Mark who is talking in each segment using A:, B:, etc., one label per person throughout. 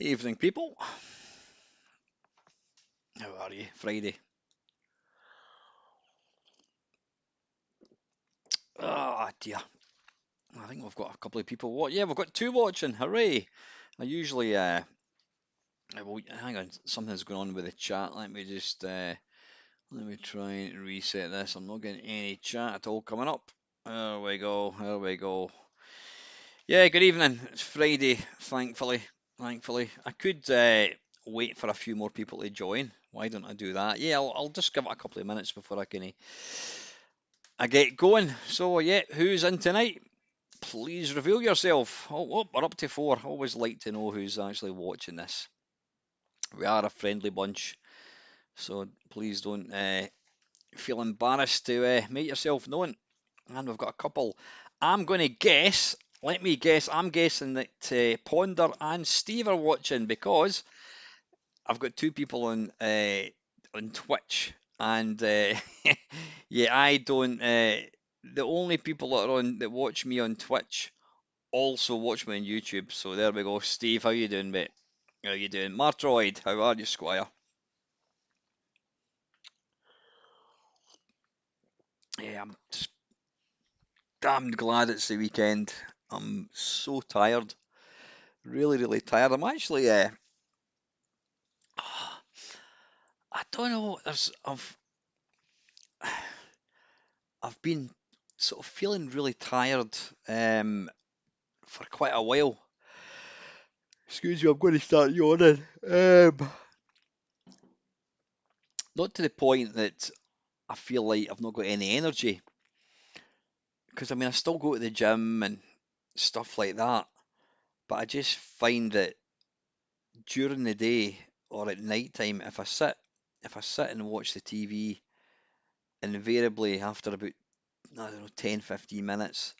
A: Evening, people. How are you? Friday. Ah, dear. I think we've got a couple of people. What? Yeah, we've got two watching. Hooray! I usually, well, hang on. Something's going on with the chat. Let me try and reset this. I'm not getting any chat at all coming up. There we go. There we go. Yeah, good evening. It's Friday, thankfully. Thankfully, I could wait for a few more people to join. Why don't I do that? Yeah, I'll just give it a couple of minutes before I get going. So yeah, who's in tonight? Please reveal yourself. Oh, we're up to four. Always like to know who's actually watching this. We are a friendly bunch, so please don't feel embarrassed to make yourself known. And we've got a couple. I'm going to guess. Let me guess. I'm guessing that Ponder and Steve are watching because I've got two people on Twitch, and yeah, I don't. The only people that watch me on Twitch also watch me on YouTube. So there we go. Steve, how you doing, mate? How you doing, Martroid? How are you, Squire? Yeah, I'm just damn glad it's the weekend. I'm so tired, really, really tired. I'm actually, I don't know. I've been sort of feeling really tired for quite a while. Excuse me, I'm going to start yawning. Not to the point that I feel like I've not got any energy, because I mean I still go to the gym and stuff like that, but I just find that during the day or at night time, if I sit and watch the TV, invariably after about I don't know 10, 15 minutes,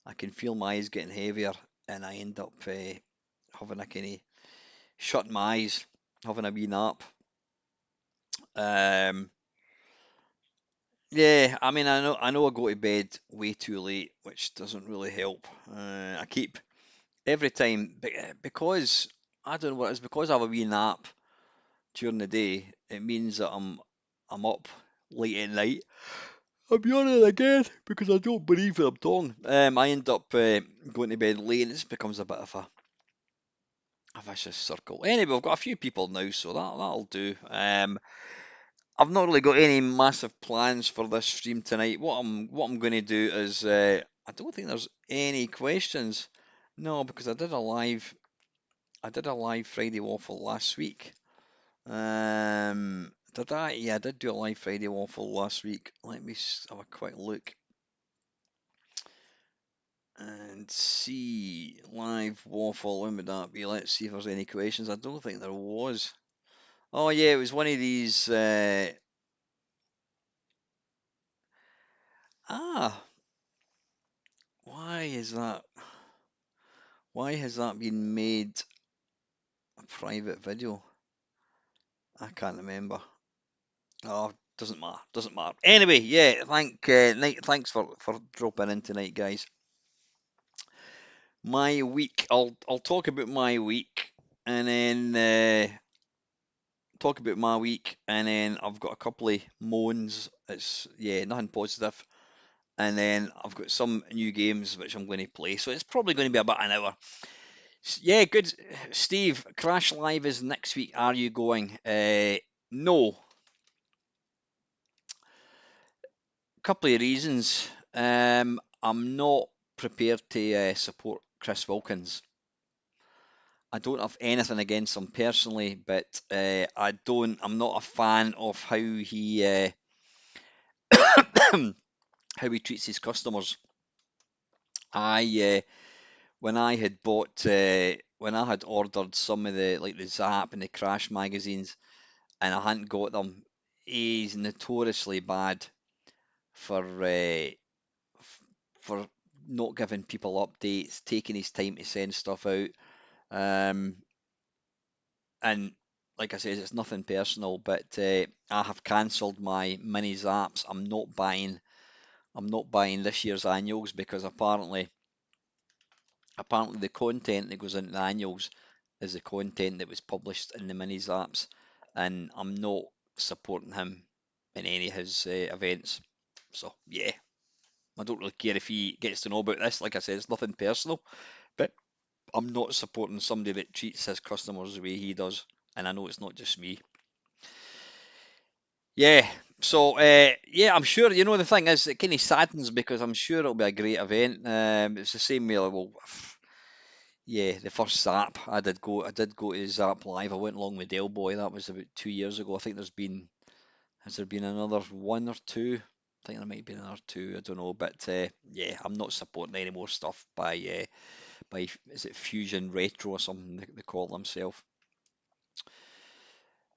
A: I can feel my eyes getting heavier, and I end up having a kind of shutting my eyes, having a wee nap. Um, Yeah, I mean, I know I go to bed way too late, which doesn't really help. I keep every time because I don't know what it is, because I have a wee nap during the day. It means that I'm up late at night. I'm yawning again because I don't believe that I'm done. I end up going to bed late, and it just becomes a bit of a vicious circle. Anyway, we've got a few people now, so that'll do. I've not really got any massive plans for this stream tonight. What I'm going to do is I don't think there's any questions. No, because I did a live Friday Waffle last week. Did I? Yeah, I did do a live Friday Waffle last week. Let me have a quick look and see live Waffle. When would that be? Let's see if there's any questions. I don't think there was. Oh yeah, it was one of these. Ah, why is that? Why has that been made a private video? I can't remember. Oh, doesn't matter. Doesn't matter. Anyway, yeah. Thanks for dropping in tonight, guys. My week. I'll talk about my week, and then talk about my week, and then I've got a couple of moans. It's yeah, nothing positive. And then I've got some new games which I'm going to play. So it's probably going to be about an hour. Yeah, good. Steve, Crash Live is next week. Are you going? No. Couple of reasons. I'm not prepared to support Chris Wilkins. I don't have anything against him personally, but I'm not a fan of how he treats his customers. I when I had bought when I had ordered some of the Zap and the Crash magazines, and I hadn't got them, he's notoriously bad for for not giving people updates, taking his time to send stuff out. Um, and like I said, it's nothing personal, but I have cancelled my mini zaps. I'm not buying. I'm not buying this year's annuals because apparently the content that goes into the annuals as the content that was published in the minis apps, and I'm not supporting him in any of his events. So yeah, I don't really care if he gets to know about this. Like I said, it's nothing personal, but I'm not supporting somebody that treats his customers the way he does, and I know it's not just me. Yeah, so yeah, I'm sure. The thing is, it kind of saddens because I'm sure it'll be a great event. It's the same way. Like, well, yeah, the first Zap I did go to Zap Live. I went along with Del Boy. That was about 2 years ago. I think has there been another one or two? I think there might be another two. I don't know, but yeah, I'm not supporting any more stuff by is it Fusion Retro or something they call themselves.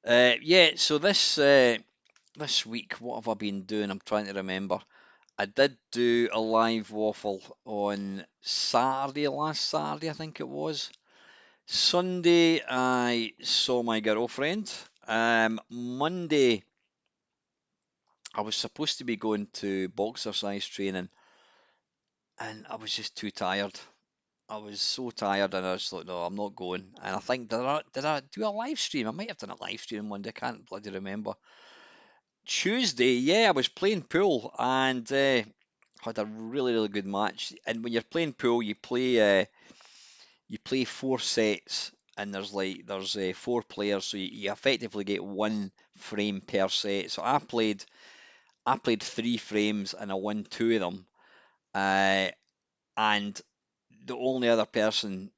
A: Yeah, so this week, what have I been doing? I'm trying to remember. I did do a live waffle on Saturday, last Saturday, I think it was. Sunday, I saw my girlfriend. Monday, I was supposed to be going to boxercise training, and I was just too tired. I was so tired, and I was like, no, I'm not going. And I think did I do a live stream? I might have done a live stream one day. I can't bloody remember. Tuesday, yeah, I was playing pool and had a really really good match. And when you're playing pool, you play 4 sets, and there's 4 players, so you effectively get 1 frame per set. So I played 3 frames and I won 2 of them. Uh, and the only other person,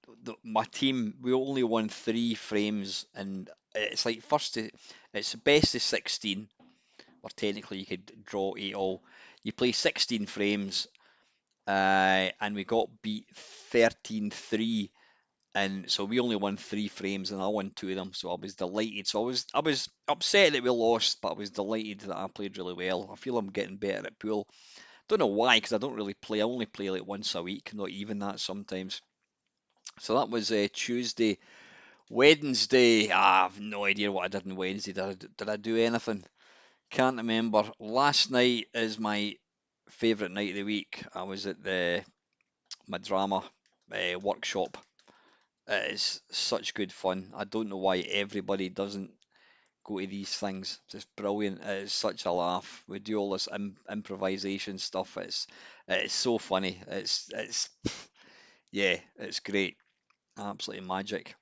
A: my team, we only won 3 frames, and it's best of 16, or technically you could draw 8 all. You play 16 frames, and we got beat 13-3, and so we only won 3 frames, and I won 2 of them. So I was delighted. So I was upset that we lost, but I was delighted that I played really well. I feel I'm getting better at pool. Don't know why, because I don't really play. I only play like once a week, not even that sometimes. So that was Tuesday. Wednesday, I have no idea what I did on Wednesday. Did I do anything? Can't remember. Last night is my favourite night of the week. I was at my drama workshop. It is such good fun. I don't know why everybody doesn't go to these things. It's just brilliant. It is such a laugh. We do all this improvisation stuff. It's so funny. It's yeah, it's great. Absolutely magic.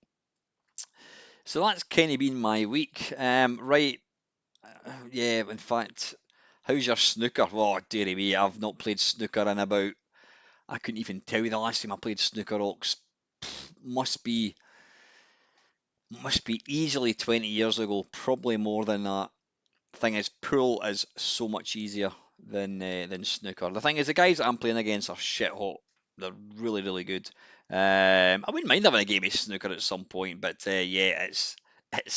A: So that's kind of been my week. Right. Yeah. In fact, how's your snooker? Oh, dearie me, I've not played snooker in about. I couldn't even tell you the last time I played snooker. Ox must be must be easily 20 years ago. Probably more than that. Thing is, pool is so much easier than snooker. The thing is, the guys that I'm playing against are shit hot. They're really, really good. I wouldn't mind having a game of snooker at some point, but yeah, it's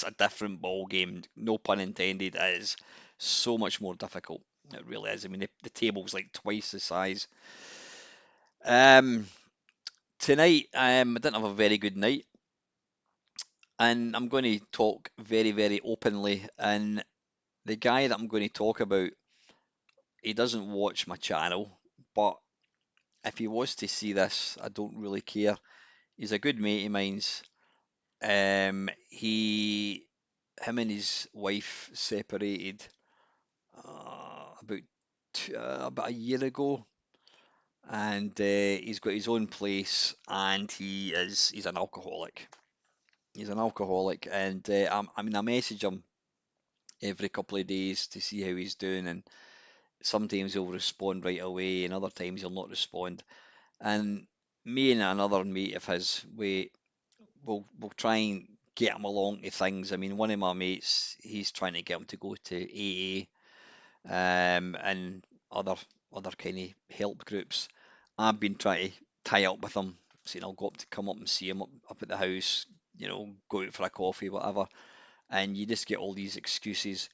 A: a different ball game. No pun intended. It is so much more difficult. It really is. I mean, the table's like twice the size. Um, Tonight, I didn't have a very good night, and I'm going to talk very, very openly. And the guy that I'm going to talk about, he doesn't watch my channel, but if he was to see this, I don't really care. He's a good mate of mine's. Him and his wife separated about a year ago, and he's got his own place, and he's an alcoholic. He's an alcoholic, and I message him every couple of days to see how he's doing, and sometimes he'll respond right away, and other times he'll not respond. And me and another mate of his, we'll try and get him along to things. I mean, one of my mates, he's trying to get him to go to AA, and other kind of help groups. I've been trying to tie up with him, saying I'll go up to come up and see him up at the house, go out for a coffee, whatever. And you just get all these excuses.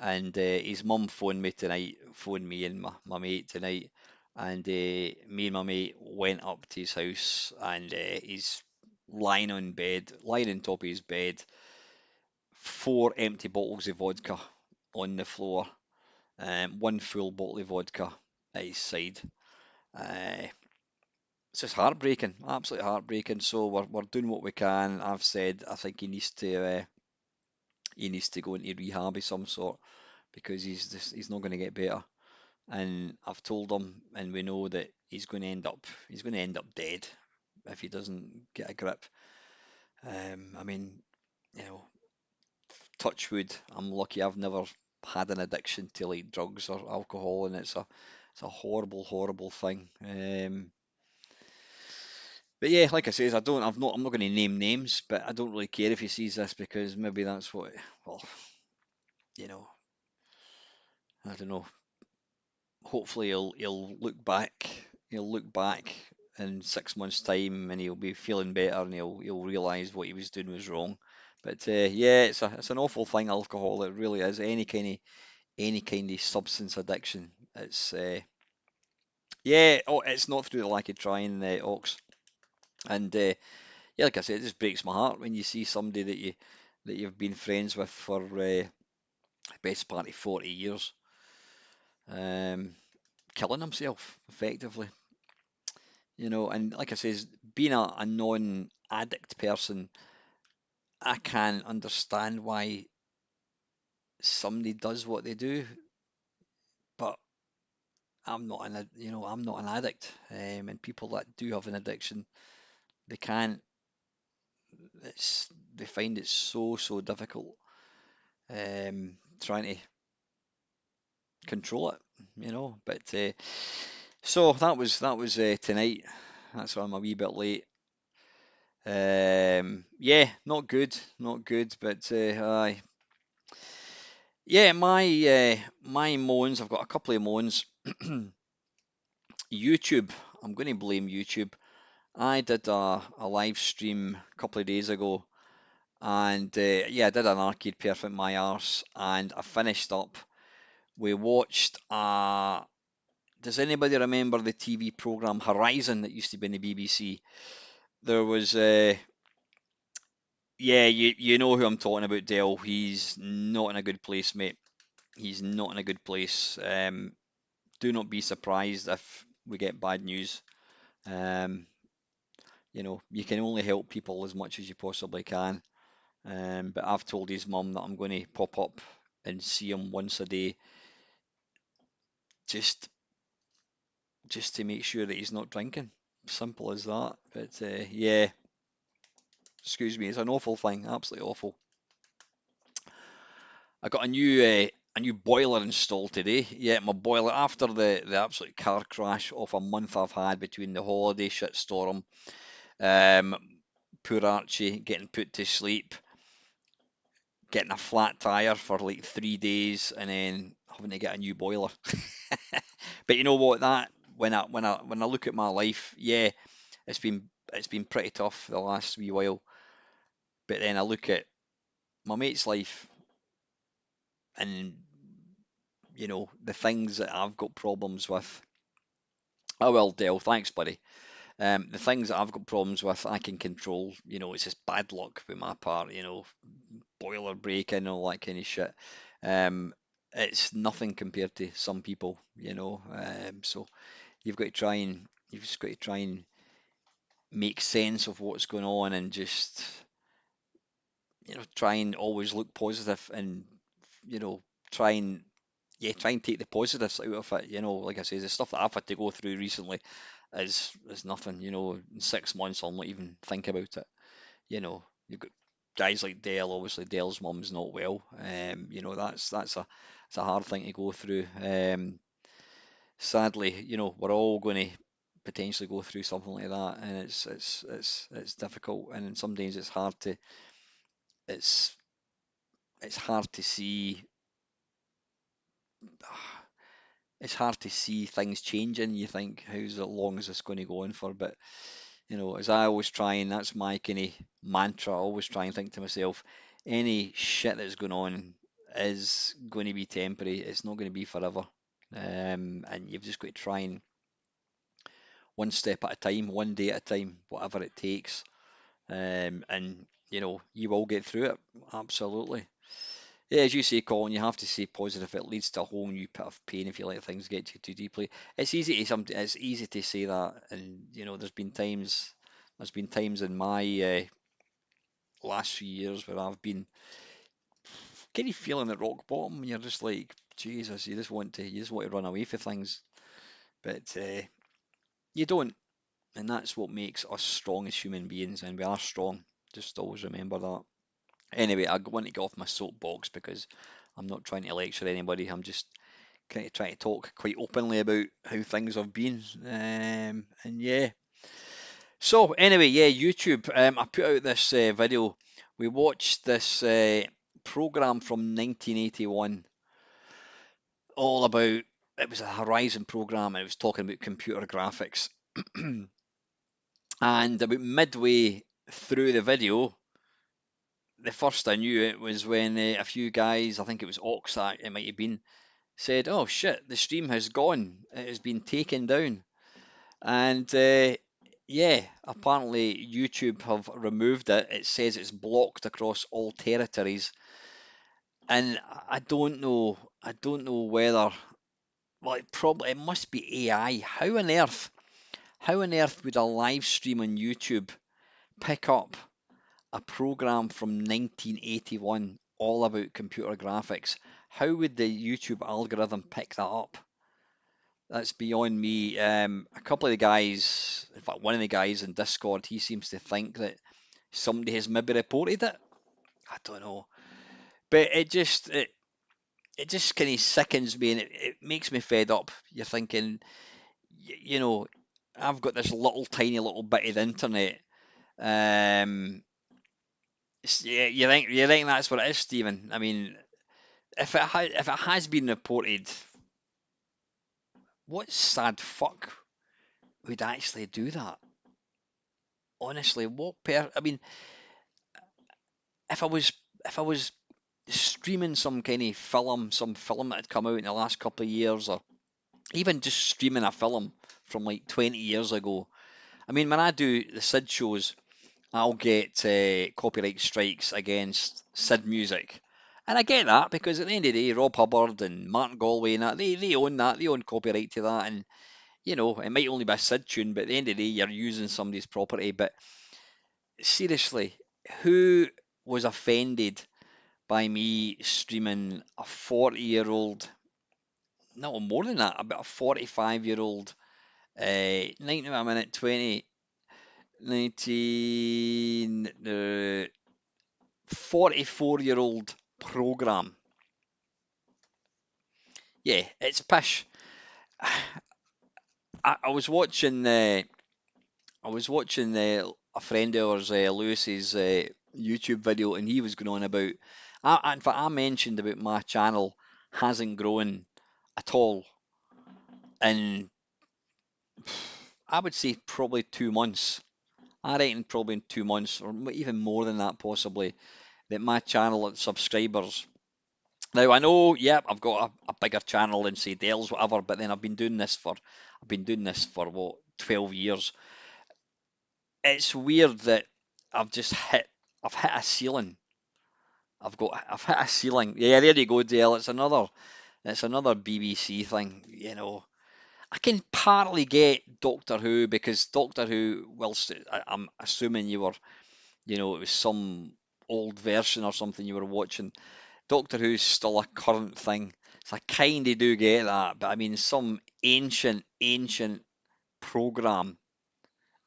A: And his mum phoned me and my mate tonight, and me and my mate went up to his house, and he's lying on top of his bed, 4 empty bottles of vodka on the floor, 1 full bottle of vodka at his side. Uh, it's just heartbreaking, absolutely heartbreaking. So we're doing what we can. I've said I think he needs to go into rehab of some sort because he's not going to get better. And I've told him, and we know that he's going to end up dead if he doesn't get a grip. I mean, you know, touch wood, I'm lucky I've never had an addiction to like drugs or alcohol, and it's a horrible, horrible thing. But yeah, like I says, I'm not going to name names, but I don't really care if he sees this because maybe that's what, well, you know, I don't know. Hopefully he'll look back in 6 months' time and he'll be feeling better and he'll realise what he was doing was wrong. But yeah, it's an awful thing, alcohol. It really is. Any kind of substance addiction. It's yeah. Oh, it's not through the lack of trying, Ox. And yeah, like I said, it just breaks my heart when you see somebody that you've been friends with for best part of 40 years, um, killing himself effectively. And like I says, being a non-addict person, I can understand why somebody does what they do, but I'm not an addict. And people that do have an addiction, they can't, they find it so, so difficult, trying to control it. But so that was tonight. That's why I'm a wee bit late. Yeah, not good, not good, but aye. Yeah, my moans. I've got a couple of moans. YouTube. I'm going to blame YouTube. I did a live stream a couple of days ago, and yeah, I did an arcade perfect my arse, and I finished up. We watched. Does anybody remember the TV program Horizon that used to be in the BBC? There was yeah, you know who I'm talking about, Dale. He's not in a good place, mate. He's not in a good place. Do not be surprised if we get bad news. Um, you can only help people as much as you possibly can. But I've told his mum that I'm going to pop up and see him once a day, just just to make sure that he's not drinking. Simple as that. But yeah, excuse me, it's an awful thing, absolutely awful. I got a new boiler installed today. Yeah, my boiler after the absolute car crash of a month I've had between the holiday shitstorm, um, poor Archie getting put to sleep, getting a flat tire for like 3 days, and then having to get a new boiler. But you know what? That when I look at my life, yeah, it's been pretty tough the last wee while. But then I look at my mate's life, and the things that I've got problems with. Oh well, Dale, thanks, buddy. The things that I've got problems with, I can control. It's just bad luck with my part. Boiler breaking, all that kind of shit. Um, it's nothing compared to some people. So you've just got to try and make sense of what's going on and just try and always look positive and you know try and try and take the positives out of it. Like I say, the stuff that I've had to go through recently is nothing. In 6 months I'll not even think about it. You've got guys like Dale. Obviously, Dale's mum's not well. That's a hard thing to go through. Sadly, we're all going to potentially go through something like that, and it's difficult, and sometimes it's it's hard to see it's hard to see things changing. You think, how's long is this going to go on for? But as I always try, and that's my kind of mantra, I always try and think to myself, any shit that's going on is going to be temporary. It's not going to be forever. And you've just got to try and one step at a time, one day at a time, whatever it takes. And you will get through it. Absolutely. Yeah, as you say, Colin, you have to stay positive. It leads to a whole new pit of pain if you let things get to you too deeply. It's easy to say that, and there's been times in my last few years where I've been kind of feeling at rock bottom, and you're just like, Jesus, you just want to run away from things, but you don't, and that's what makes us strong as human beings, and we are strong. Just always remember that. Anyway, I want to get off my soapbox because I'm not trying to lecture anybody. I'm just kind of trying to talk quite openly about how things have been. And yeah. So anyway, yeah, YouTube. I put out this video. We watched this program from 1981, all about. It was a Horizon program, and it was talking about computer graphics. And about midway through the video, the first I knew it was when a few guys, I think it was Oxac, it might have been, said, "Oh shit, the stream has gone. It has been taken down." And yeah, apparently YouTube have removed it. It says it's blocked across all territories, and I don't know. I don't know whether. Well, it must be AI. How on earth would a live stream on YouTube pick up a program from 1981 all about computer graphics? How would the YouTube algorithm pick that up? That's beyond me. A couple of the guys, in fact, one of the guys in Discord, he seems to think that somebody has maybe reported it. I don't know, but it just kind of sickens me, and it makes me fed up. You're thinking, you know, I've got this little tiny little bit of the internet. Um, yeah, you think that's what it is, Stephen? I mean, if it has been reported, what sad fuck would actually do that? Honestly, I mean, if I was if I was streaming some kind of some film that had come out in the last couple of years, or even just streaming a film from like 20 years ago. I mean, when I do the Sid shows, I'll get copyright strikes against Sid music. And I get that because at the end of the day, Rob Hubbard and Martin Galway and that, they own that, they own copyright to that. And, it might only be a Sid tune, but at the end of the day, you're using somebody's property. But seriously, who was offended by me streaming a 40-year-old, no more than that, about a 45-year-old, 90 a minute, 20, 19, 44-year-old program. Yeah, it's pish. I was watching a friend of ours, Lewis's YouTube video, and he was going on about. In fact, I mentioned about my channel hasn't grown at all in, I would say, probably 2 months. I reckon probably in 2 months, or even more than that, possibly, that my channel and subscribers. Now I know, yeah, I've got a bigger channel than say Dell's, whatever, but then I've been doing this for what, 12 years. It's weird that I've just hit I've hit a ceiling. I've hit a ceiling. Yeah, there you go, Dell. It's another BBC thing, I can partly get Doctor Who because Doctor Who, whilst I'm assuming it was some old version or something you were watching. Doctor Who's still a current thing, so I kind of do get that. But I mean, some ancient program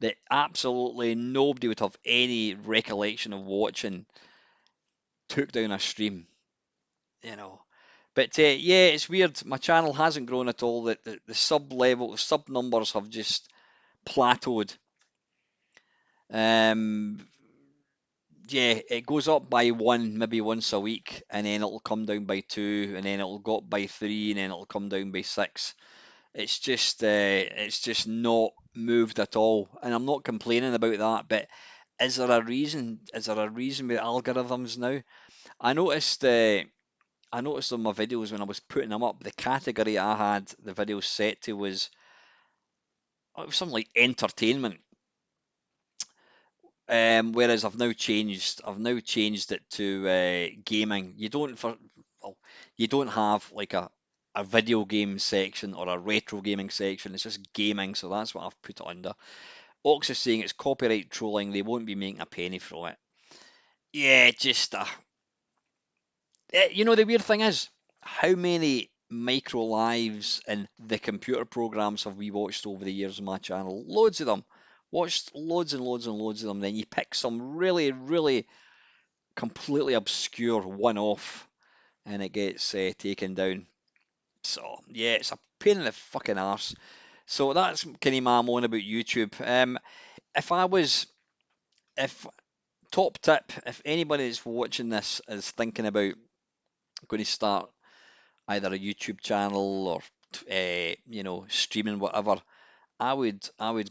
A: that absolutely nobody would have any recollection of watching took down a stream, you know. But yeah, it's weird. My channel hasn't grown at all. The sub numbers have just plateaued. Um, yeah, it goes up by one, maybe once a week, and then it'll come down by two, and then it'll go up by three, and then it'll come down by six. It's just not moved at all, and I'm not complaining about that. But is there a reason? Is there a reason with algorithms now? I noticed. I noticed on my videos when I was putting them up, the category I had the videos set to was, it was something like entertainment. Whereas I've now changed it to gaming. You don't, well, you don't have like a video game section or a retro gaming section. It's just gaming, so that's what I've put it under. Ox is saying it's copyright trolling. They won't be making a penny from it. Yeah, just you know, the weird thing is, how many micro lives and the computer programs have we watched over the years on my channel? Loads of them. Watched loads and loads and loads of them. Then you pick some really, really completely obscure one off and it gets taken down. So, yeah, it's a pain in the fucking arse. So that's kind of my moan about YouTube. If I was, if top tip, if anybody that's watching this is thinking about going to start either a YouTube channel or you know, streaming whatever, I would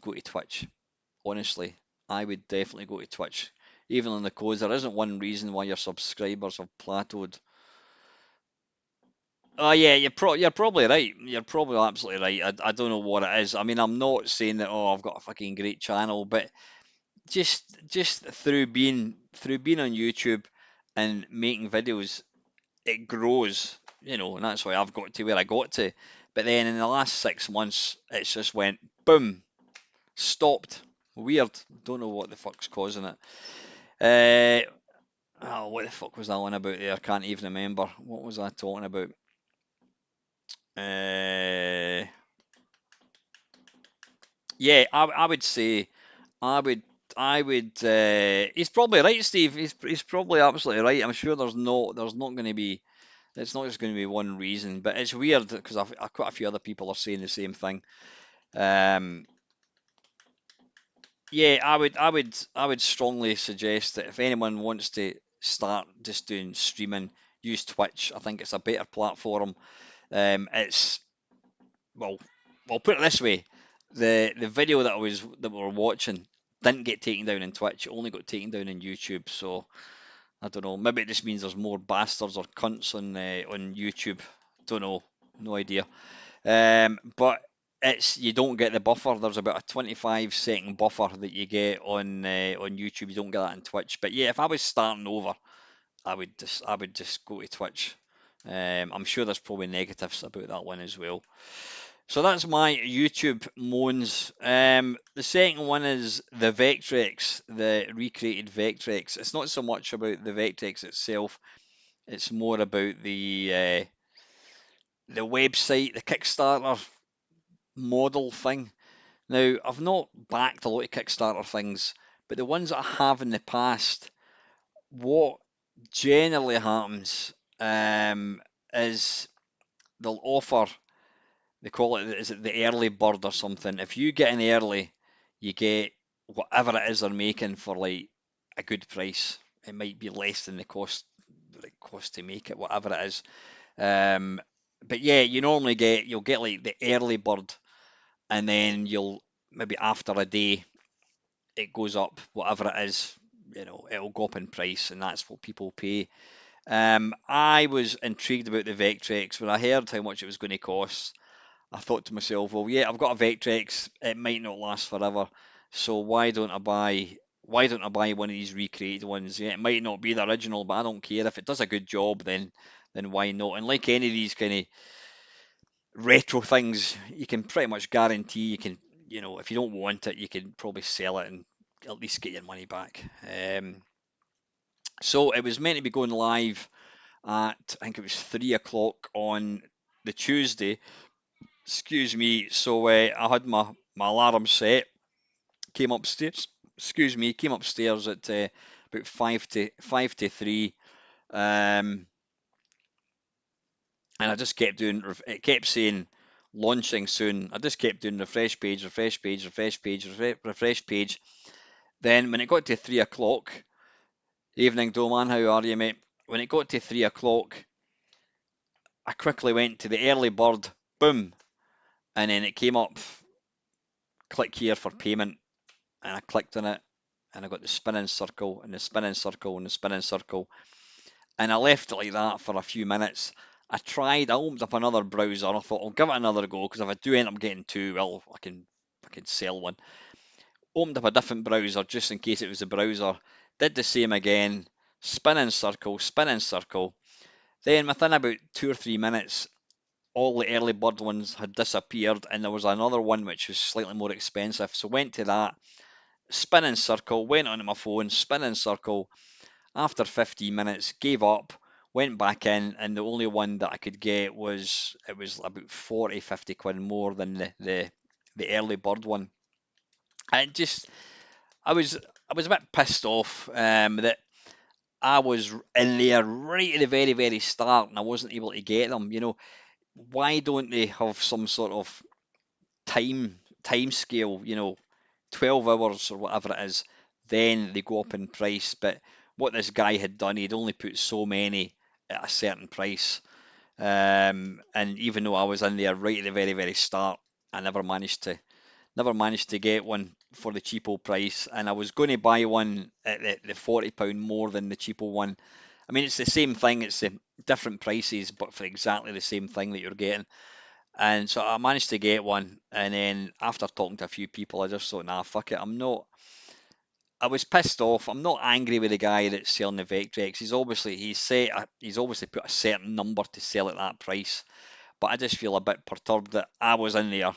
A: go to Twitch. Honestly, I would definitely go to Twitch. Even on the cause, there isn't one reason why your subscribers have plateaued. Oh yeah, you're probably right. You're probably absolutely right. I don't know what it is. I mean, I'm not saying that I've got a fucking great channel, but just through being on YouTube and making videos, it grows, you know, and that's why I've got to where I got to. But then in the last 6 months, it's just went boom, stopped. Weird. Don't know what the fuck's causing it. Oh, what the fuck was that one about there? I can't even remember. What was I talking about? Uh, yeah, I would say I would I would. He's probably right, Steve. He's probably absolutely right. I'm sure there's not going to be. It's not just going to be one reason, but it's weird because quite a few other people are saying the same thing. Um, yeah, I would strongly suggest that if anyone wants to start just doing streaming, use Twitch. I think it's a better platform. It's well, I'll put it this way: the video that we were watching didn't get taken down in Twitch. It only got taken down in YouTube. So I don't know. Maybe it just means there's more bastards or cunts on YouTube. Don't know. No idea. But it's you don't get the buffer. There's about a 25-second buffer that you get on YouTube. You don't get that on Twitch. But yeah, if I was starting over, I would just go to Twitch. I'm sure there's probably negatives about that one as well. So that's my YouTube moans. The second one is the Vectrex, the recreated Vectrex. It's not so much about the Vectrex itself. It's more about the website, the Kickstarter model thing. Now, I've not backed a lot of Kickstarter things, but the ones that I have in the past, what generally happens is they'll offer, they call it, is it the early bird or something? If you get in early, you get whatever it is they're making for like a good price. It might be less than the cost to make it, whatever it is. Um, but yeah, you'll get like the early bird, and then you'll maybe after a day it goes up, whatever it is, it'll go up in price, and that's what people pay. I was intrigued about the Vectrex when I heard how much it was going to cost. I thought to myself, well, yeah, I've got a Vectrex. It might not last forever, so why don't I buy one of these recreated ones? Yeah, it might not be the original, but I don't care if it does a good job. Then why not? And like any of these kind of retro things, you can pretty much guarantee you can, if you don't want it, you can probably sell it and at least get your money back. So it was meant to be going live at, I think it was 3 o'clock on the Tuesday. Excuse me. So I had my alarm set, came upstairs. Excuse me, came upstairs at about 5 to 3. Um, and I just kept doing, it kept saying launching soon. I just kept doing refresh page, refresh page, refresh page, refresh page. Then when it got to 3 o'clock, evening Doman, how are you, mate? When it got to 3 o'clock, I quickly went to the early bird, boom, and then it came up, click here for payment, and I clicked on it, and I got the spinning circle, and the spinning circle, and the spinning circle, and I left it like that for a few minutes. I opened up another browser, and I thought I'll give it another go, because if I do end up getting two, well, I can sell one. Opened up a different browser just in case it was a browser. Did the same again. Spinning circle, spinning circle. Then within about 2 or 3 minutes, all the early bird ones had disappeared, and there was another one which was slightly more expensive. So went to that, spin in circle, went onto my phone, spin in circle. After 15 minutes, gave up, went back in, and the only one that I could get was it was about 40, 50 quid more than the early bird one. I just I was a bit pissed off that I was in there right at the very, very start and I wasn't able to get them. Why don't they have some sort of time scale? 12 hours or whatever it is, then they go up in price. But what this guy had done, he'd only put so many at a certain price. And even though I was in there right at the very, very start, I never managed to get one for the cheapo price, and I was going to buy one at the £40 more than the cheapo one. I mean, it's the same thing, it's the different prices, but for exactly the same thing that you're getting. And so I managed to get one, and then after talking to a few people, I just thought, nah, fuck it. I was pissed off. I'm not angry with the guy that's selling the Vectrex. He's obviously put a certain number to sell at that price, but I just feel a bit perturbed that I was in there.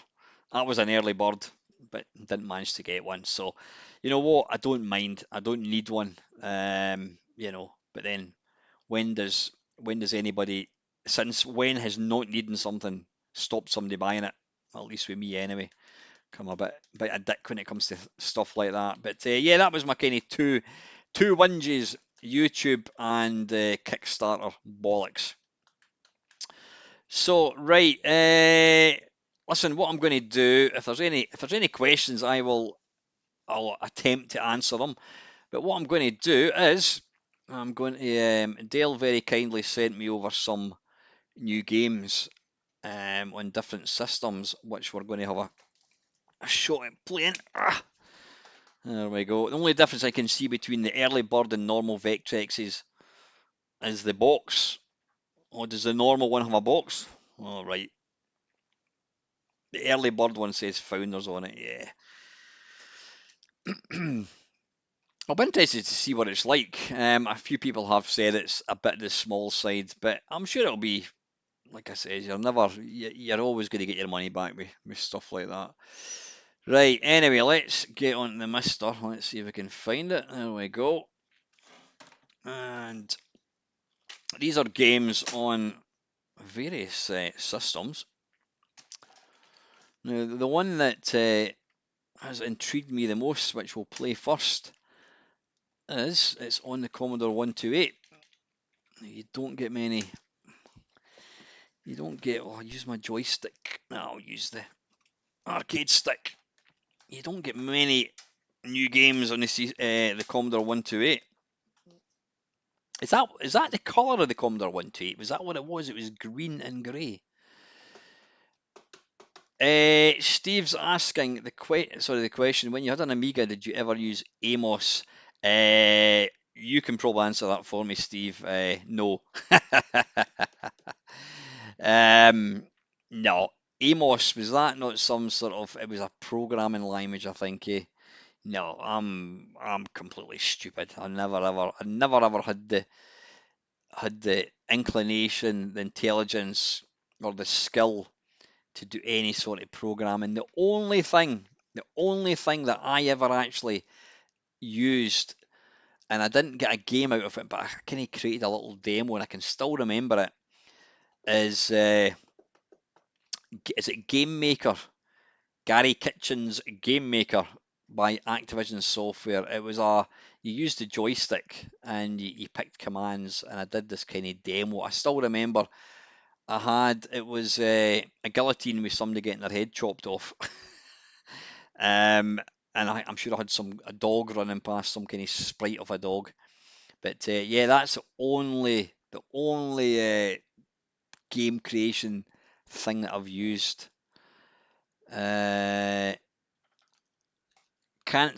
A: I was an early bird, but didn't manage to get one. So, you know what? I don't mind. I don't need one. But then when does anybody since when has not needing something stopped somebody buying it? Well, at least with me anyway. I'm a bit a dick when it comes to stuff like that. But yeah, that was my kind of two whinges: YouTube and Kickstarter bollocks. So right, listen, what I'm going to do, if there's any questions, I'll attempt to answer them. But what I'm going to do is I'm going to Dale very kindly sent me over some new games on different systems, which we're going to have a shot at playing. There we go. The only difference I can see between the early bird and normal Vectrex is the box. Oh, does the normal one have a box? All right. The early bird one says Founders on it. Yeah. I'll be interested to see what it's like. A few people have said it's a bit the small side, but I'm sure it'll be, like I said, you're always going to get your money back with stuff like that. Right, anyway, let's get on to the Mister. Let's see if we can find it. There we go. And these are games on various systems. Now, the one that has intrigued me the most, which we'll play first, it's on the Commodore 128. You don't get many. You don't get. Oh, I'll use my joystick. No, I'll use the arcade stick. You don't get many new games on the Commodore 128. Is that the colour of the Commodore 128? Was that what it was? It was green and grey. Steve's asking the question: when you had an Amiga, did you ever use Amos? You can probably answer that for me, Steve. No. um, no. Amos, was that not some sort of? It was a programming language, I think. No, I'm completely stupid. I never ever had the inclination, the intelligence, or the skill to do any sort of programming. The only thing that I ever actually used, and I didn't get a game out of it, but I kind of created a little demo, and I can still remember it. Is it Game Maker? Gary Kitchen's Game Maker by Activision Software. You used the joystick and you picked commands, and I did this kind of demo. I still remember it was a guillotine with somebody getting their head chopped off. And I'm sure I had a dog running past, some kind of sprite of a dog. But yeah, that's the only game creation thing that I've used. Can't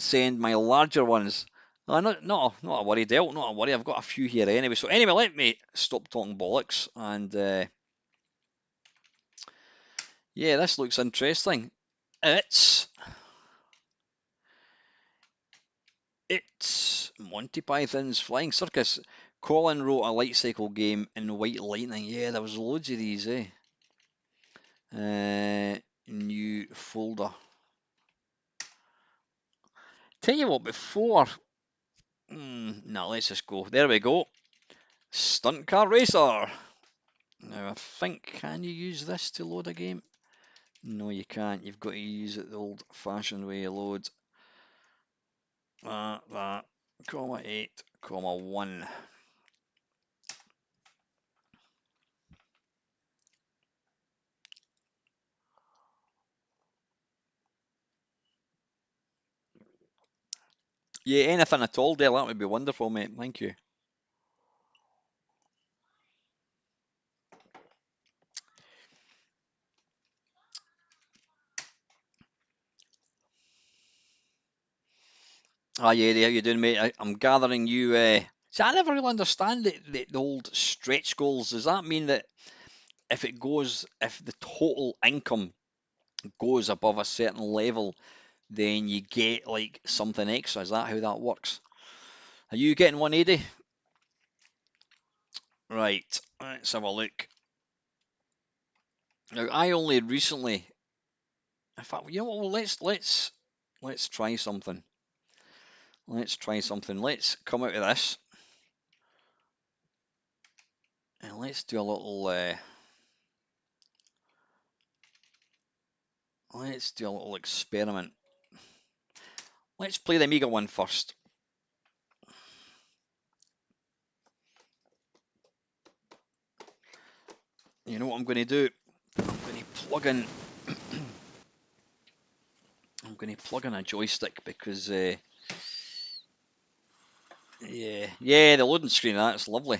A: send my larger ones. Not a worry, Del. Not a worry. I've got a few here anyway. So anyway, let me stop talking bollocks. And yeah, this looks interesting. It's Monty Python's Flying Circus Colin wrote a light cycle game in White Lightning. Yeah, there was loads of these, eh? New folder. Tell you what, before... no, let's just go. There we go. Stunt Car Racer. Now, I think, can you use this to load a game? No, you can't. You've got to use it the old-fashioned way. Load that, comma 8, comma 1. Yeah, anything at all, Dale, that would be wonderful, mate. Thank you. Ah, yeah, how you doing, mate? I'm gathering you. See, I never really understand the old stretch goals. Does that mean that if the total income goes above a certain level, then you get like something extra? Is that how that works? Are you getting 180? Right, let's have a look. Now, I only recently, in fact, you know what? Well, let's try something. Let's try something. Let's come out of this and let's do a little. Let's do a little experiment. Let's play the Amiga one first. You know what I'm going to do? I'm going to plug in. I'm going to plug in a joystick because, yeah, the loading screen. That's lovely.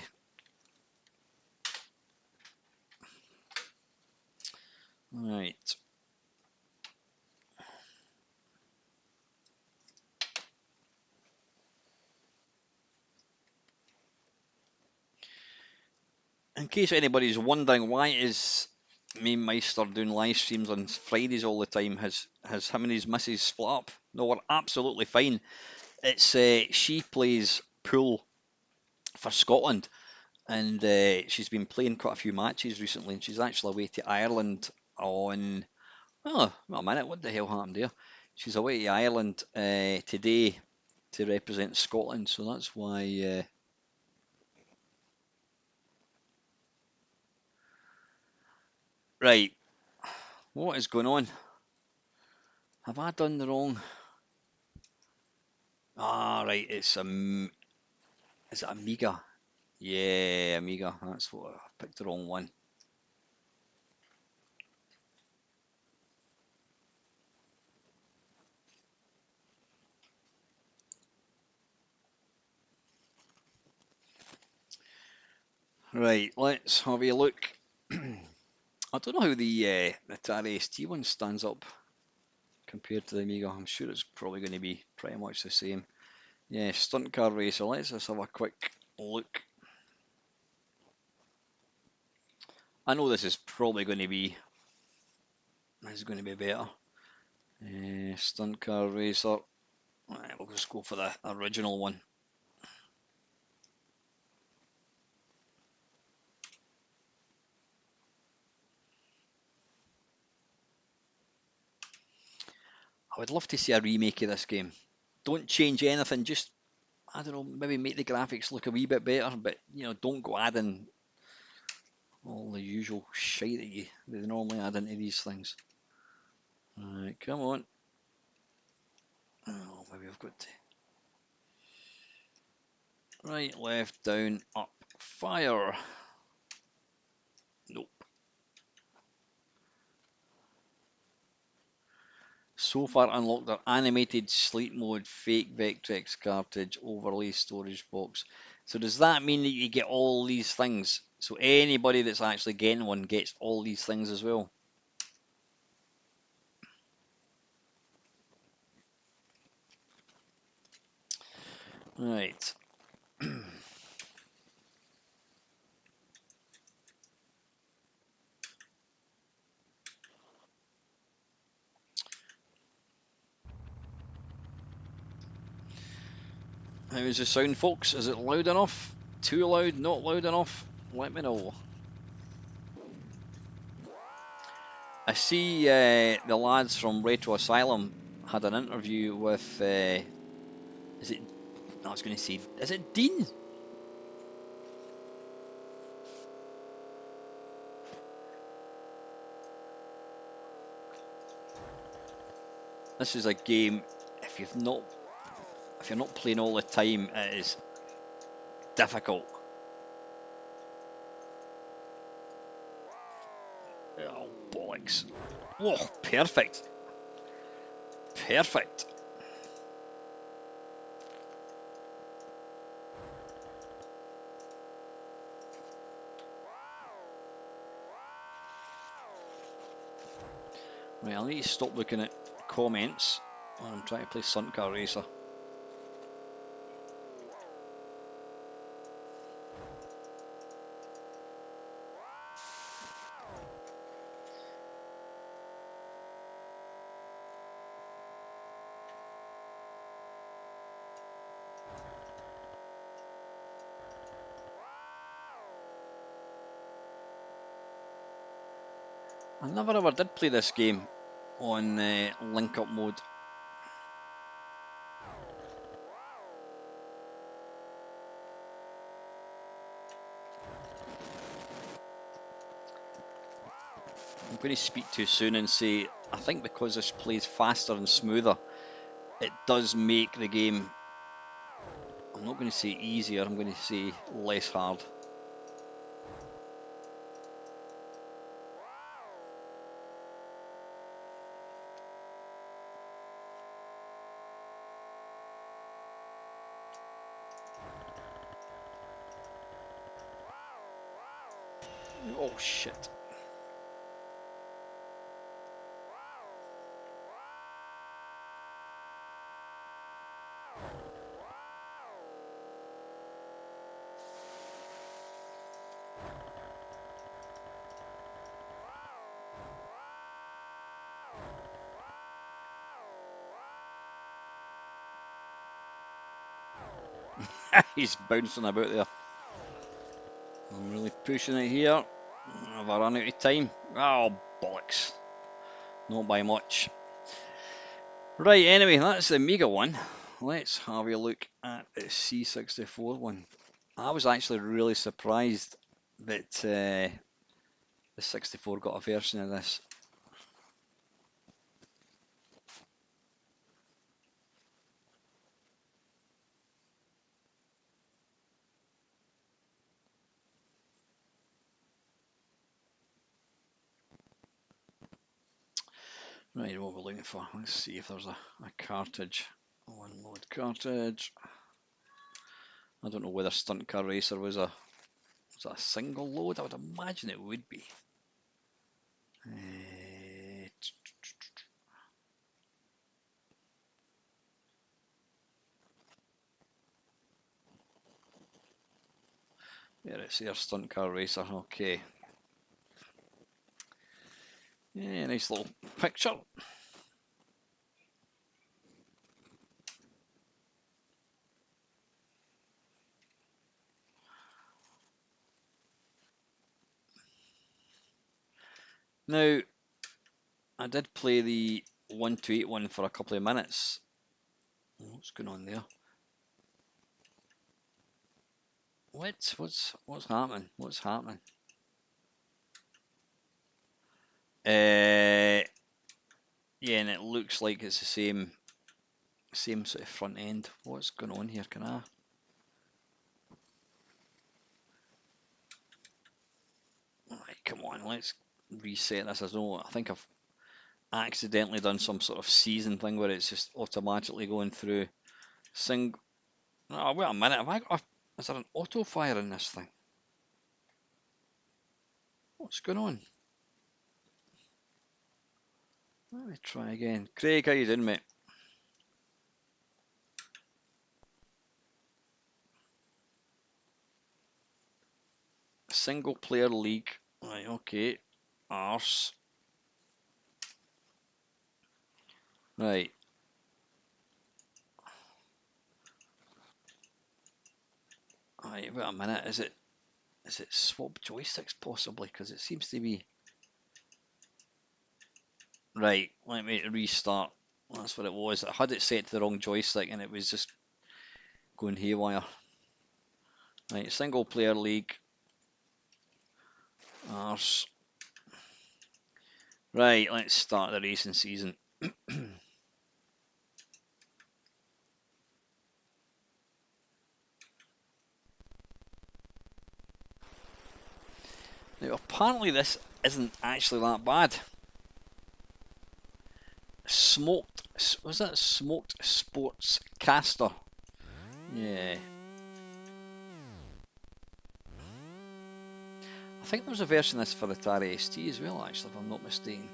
A: Right. In case anybody's wondering why is me and Meister doing live streams on Fridays all the time, has him and his missus split up? No, we're absolutely fine. It's she plays pool for Scotland, and she's been playing quite a few matches recently, and she's actually away to Ireland on. Oh, well, a minute, what the hell happened there? She's away to Ireland today to represent Scotland, so that's why. Right, what is going on? Have I done the wrong? Ah, right, is it Amiga? Yeah, Amiga. That's what I picked the wrong one. Right, let's have a look. I don't know how the Atari ST one stands up compared to the Amiga. I'm sure it's probably going to be pretty much the same. Yeah, Stunt Car Racer. Let's just have a quick look. I know this is probably going to be. This is going to be better. Stunt Car Racer. Right, we'll just go for the original one. I would love to see a remake of this game. Don't change anything, just, I don't know, maybe make the graphics look a wee bit better, but don't go adding all the usual shite that they normally add into these things. Alright, come on. Oh, maybe I've got to. Right, left, down, up, fire. Nope. So far unlocked our animated sleep mode fake Vectrex cartridge overlay storage box. So does that mean that you get all these things? So anybody that's actually getting one gets all these things as well? Right. How is the sound, folks? Is it loud enough? too loud? Not loud enough? Let me know. I see the lads from Retro Asylum had an interview with, is it, I was going to say, is it Dean? This is a game, if you're not playing all the time, it is difficult. Oh, bollocks. Whoa, perfect. Perfect. Right, I need to stop looking at comments when I'm trying to play Stunt Car Racer. I never ever did play this game on link up mode. I'm going to speak too soon and say I think because this plays faster and smoother, it does make the game, I'm not going to say easier, I'm going to say less hard. Oh shit. He's bouncing about there. I'm really pushing it here. Have I run out of time? Oh, bollocks. Not by much. Right, anyway, that's the Amiga one. Let's have a look at the C64 one. I was actually really surprised that the 64 got a version of this. Right, what we're looking for. Let's see if there's a cartridge. Unload cartridge. I don't know whether Stunt Car Racer was a single load. I would imagine it would be. Yeah, it's here, Stunt Car Racer. Okay. Yeah, nice little picture. Now, I did play the 128 one for a couple of minutes. What's going on there? What's happening? What's happening? Yeah, and it looks like it's the same sort of front end. What's going on here? Can I? Right, come on, let's reset this. I think I've accidentally done some sort of season thing where it's just automatically going through Oh, wait a minute. Is there an auto fire in this thing? What's going on? Let me try again. Craig, how you doing, mate? Single player league. Right, okay. Arse. Right. Right, wait a minute. Is it swap joysticks possibly? Because it seems to be. Right, let me restart. That's what it was. I had it set to the wrong joystick and it was just going haywire. Right, single player league. Arse. Right, let's start the racing season. Now, apparently this isn't actually that bad. Was that Smoked Sports Caster? Yeah. I think there was a version of this for the Atari ST as well, actually, if I'm not mistaken.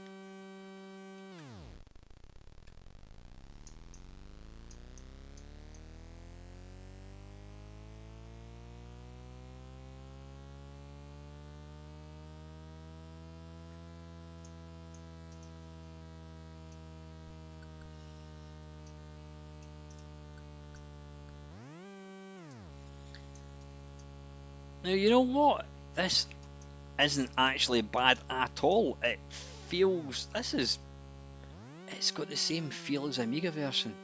A: Now, you know what? This isn't actually bad at all. It feels, it's got the same feel as Amiga version.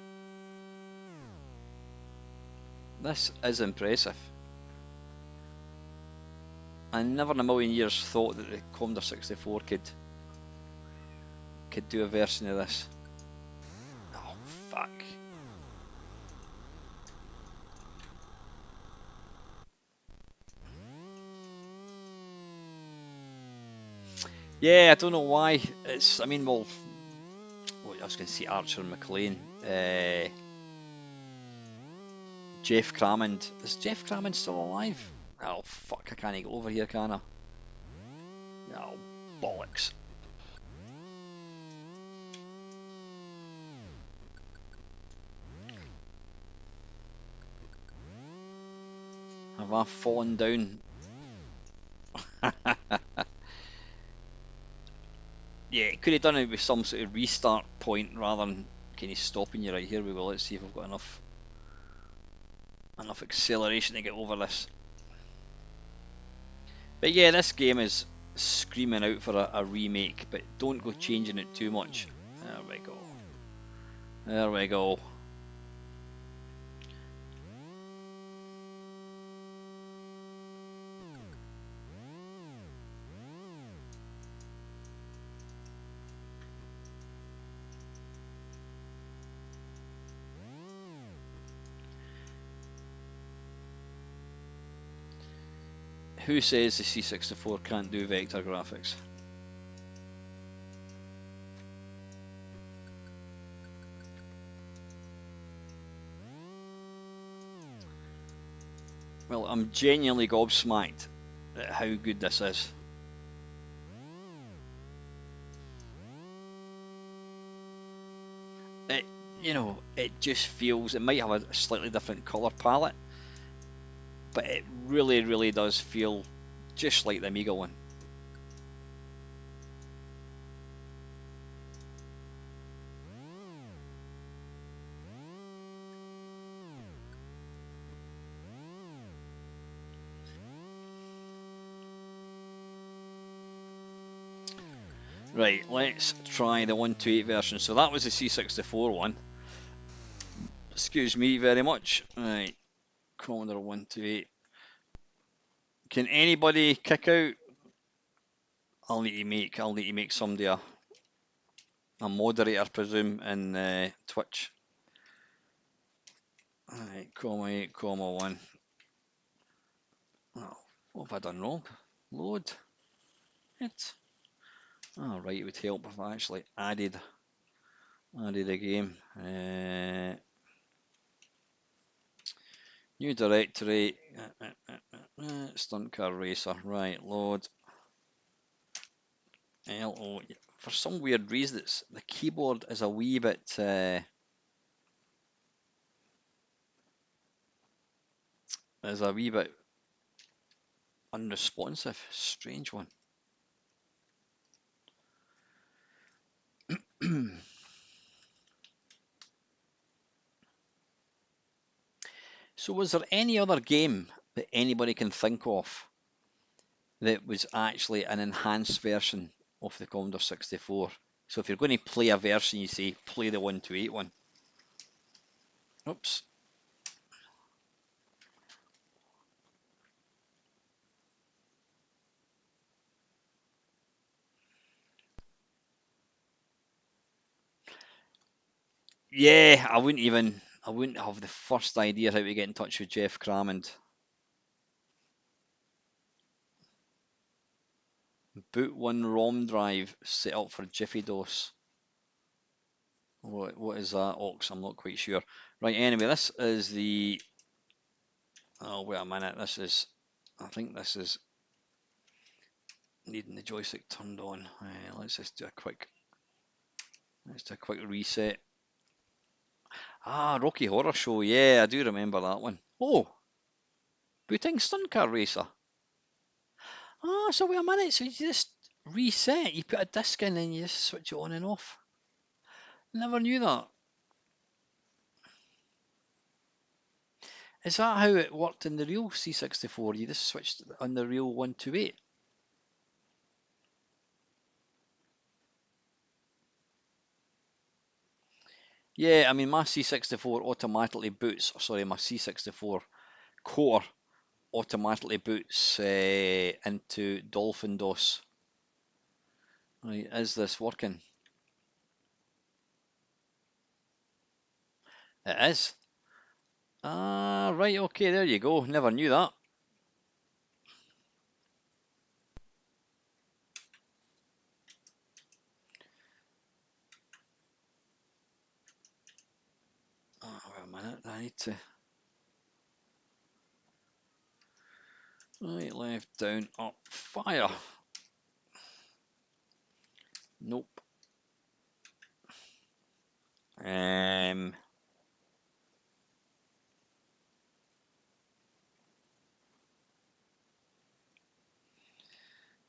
A: This is impressive. I never in a million years thought that the Commodore 64 could do a version of this. Oh, fuck. Yeah, I don't know why. I mean, well, I was going to say Archer and McLean. Jeff Crammond. Is Jeff Crammond still alive? Oh, fuck, I can't get over here, can I? Oh, bollocks. Have I fallen down? Yeah, could have done it with some sort of restart point rather than kind of stopping you right here. We will. Let's see if we've got enough acceleration to get over this. But yeah, this game is screaming out for a remake, but don't go changing it too much. There we go. There we go. Who says the C64 can't do vector graphics? Well, I'm genuinely gobsmacked at how good this is. It just feels, it might have a slightly different colour palette, but it really, really does feel just like the Amiga one. Right, let's try the 128 version. So that was the C64 one. Excuse me very much. Right, Commodore 128. Can anybody kick out? I'll need to make somebody a moderator, presume, in Twitch. Alright, comma 8, comma 1. Oh, what have I done wrong? Load it. Oh, right, it would help if I actually added a game. New directory. Stunt car racer. Right, load. LO. For some weird reason, the keyboard is a wee bit. Is a wee bit unresponsive. Strange one. So, was there any other game that anybody can think of that was actually an enhanced version of the Commodore 64. So if you're going to play a version, you say play the 128 one. Oops. Yeah, I wouldn't have the first idea how to get in touch with Jeff Crammond. Boot one ROM drive set up for Jiffy DOS. What is that, Ox? I'm not quite sure. Right, anyway, this is the... Oh, wait a minute. I think this is needing the joystick turned on. Let's just do a quick... Let's do a quick reset. Ah, Rocky Horror Show. Yeah, I do remember that one. Oh, booting Stunt Car Racer. Ah, so wait a minute. So you just reset. You put a disc in and you just switch it on and off. Never knew that. Is that how it worked in the real C64? You just switched on the real 128? Yeah, I mean, my C64 automatically boots, sorry, my C64 core automatically boots into Dolphin DOS. Right, is this working? It is. Ah, right, okay, there you go. Never knew that. Oh, wait a minute, I need to... Right, left, down, up, fire. Nope. Um...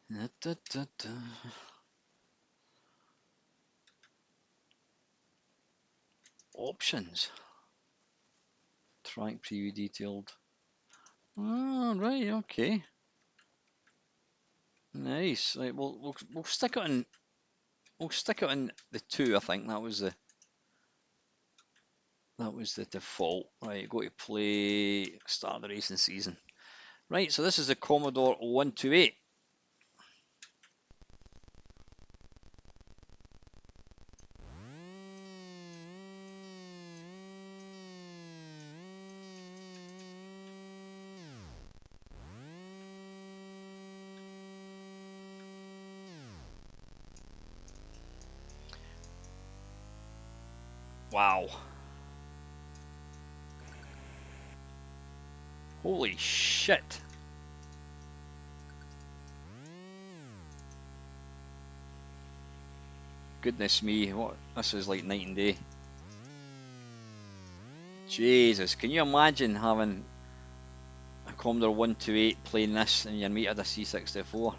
A: Da, da, da, da. Options. Track preview detailed. Oh, right, okay. Nice. Right, we'll stick it in. We'll stick it in the 2. I think that was the default. Right, go to play. Start the racing season. Right, so this is the Commodore 128. Wow. Holy shit. Goodness me, what this is like night and day. Jesus, can you imagine having a Commodore 128 playing this and your mate had a C64?